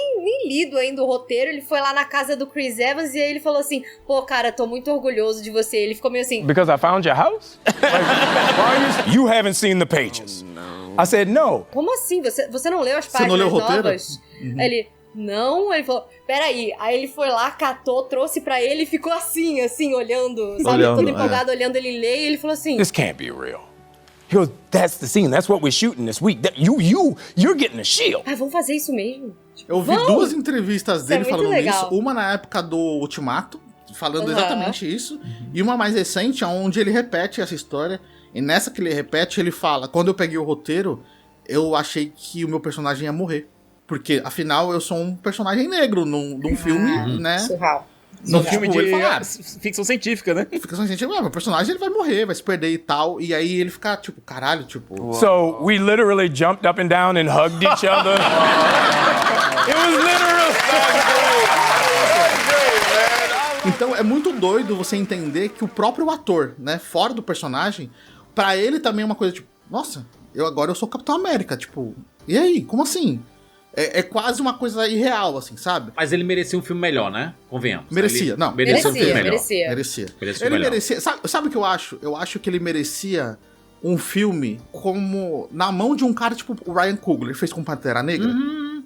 lido ainda o roteiro. Ele foi lá na casa do Chris Evans e aí ele falou assim, pô, cara, tô muito orgulhoso de você. Ele ficou meio assim... Because I found your house? You haven't seen the pages. I said, no. Como assim? Você não leu as páginas novas? Você não leu o roteiro? Ele... Não, ele falou, peraí. Aí ele foi lá, catou, trouxe pra ele e ficou assim, olhando, sabe? Todo empolgado, olhando ele ler, e ele falou assim... This can't be real. He goes, that's the scene, that's what we're shooting this week. You're getting a shield. Ah, vamos fazer isso mesmo? Eu vi duas entrevistas dele falando isso. Uma na época do Ultimato, falando exatamente isso. E uma mais recente, onde ele repete essa história. E nessa que ele repete, ele fala, quando eu peguei o roteiro, eu achei que o meu personagem ia morrer. Porque, afinal, eu sou um personagem negro num filme, né? Surreal. Num filme de ficção científica, né? Ficção científica, meu personagem ele vai morrer, vai se perder e tal. E aí ele fica, tipo, caralho, tipo... Wow. So, we literally jumped up and down and hugged each other. It was literally... Então, é muito doido você entender que o próprio ator, né, fora do personagem, pra ele também é uma coisa, tipo, nossa, agora eu sou o Capitão América, tipo, e aí, como assim? É quase uma coisa irreal, assim, sabe? Mas ele merecia um filme melhor, né? Convenhamos. Merecia, não. Merecia um filme melhor. Merecia. Ele merecia. Sabe o que eu acho? Eu acho que ele merecia um filme como na mão de um cara tipo o Ryan Coogler fez com Pantera Negra.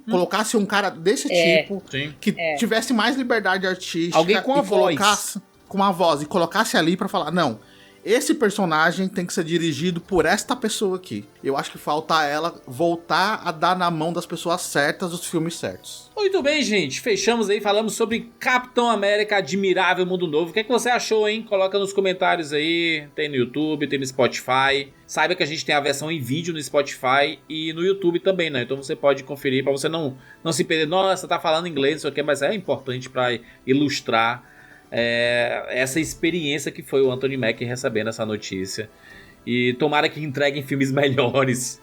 Colocasse um cara desse tipo, que tivesse mais liberdade artística. Alguém com a voz. Com uma voz. E colocasse ali pra falar, não... Esse personagem tem que ser dirigido por esta pessoa aqui. Eu acho que falta ela voltar a dar na mão das pessoas certas os filmes certos. Muito bem, gente. Fechamos aí, falamos sobre Capitão América Admirável Mundo Novo. O que é que você achou, hein? Coloca nos comentários aí. Tem no YouTube, tem no Spotify. Saiba que a gente tem a versão em vídeo no Spotify e no YouTube também, né? Então você pode conferir pra você não se perder. Nossa, tá falando inglês, isso aqui, mas é importante pra ilustrar essa experiência que foi o Anthony Mack recebendo essa notícia. E tomara que entreguem filmes melhores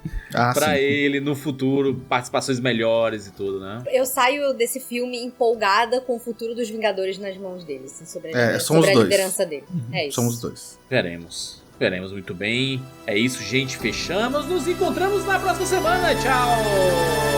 pra ele no futuro, participações melhores e tudo, né? Eu saio desse filme empolgada com o futuro dos Vingadores nas mãos dele, assim, sobre a liderança dele. É isso. Somos dois. Veremos muito bem. É isso, gente. Fechamos. Nos encontramos na próxima semana. Tchau!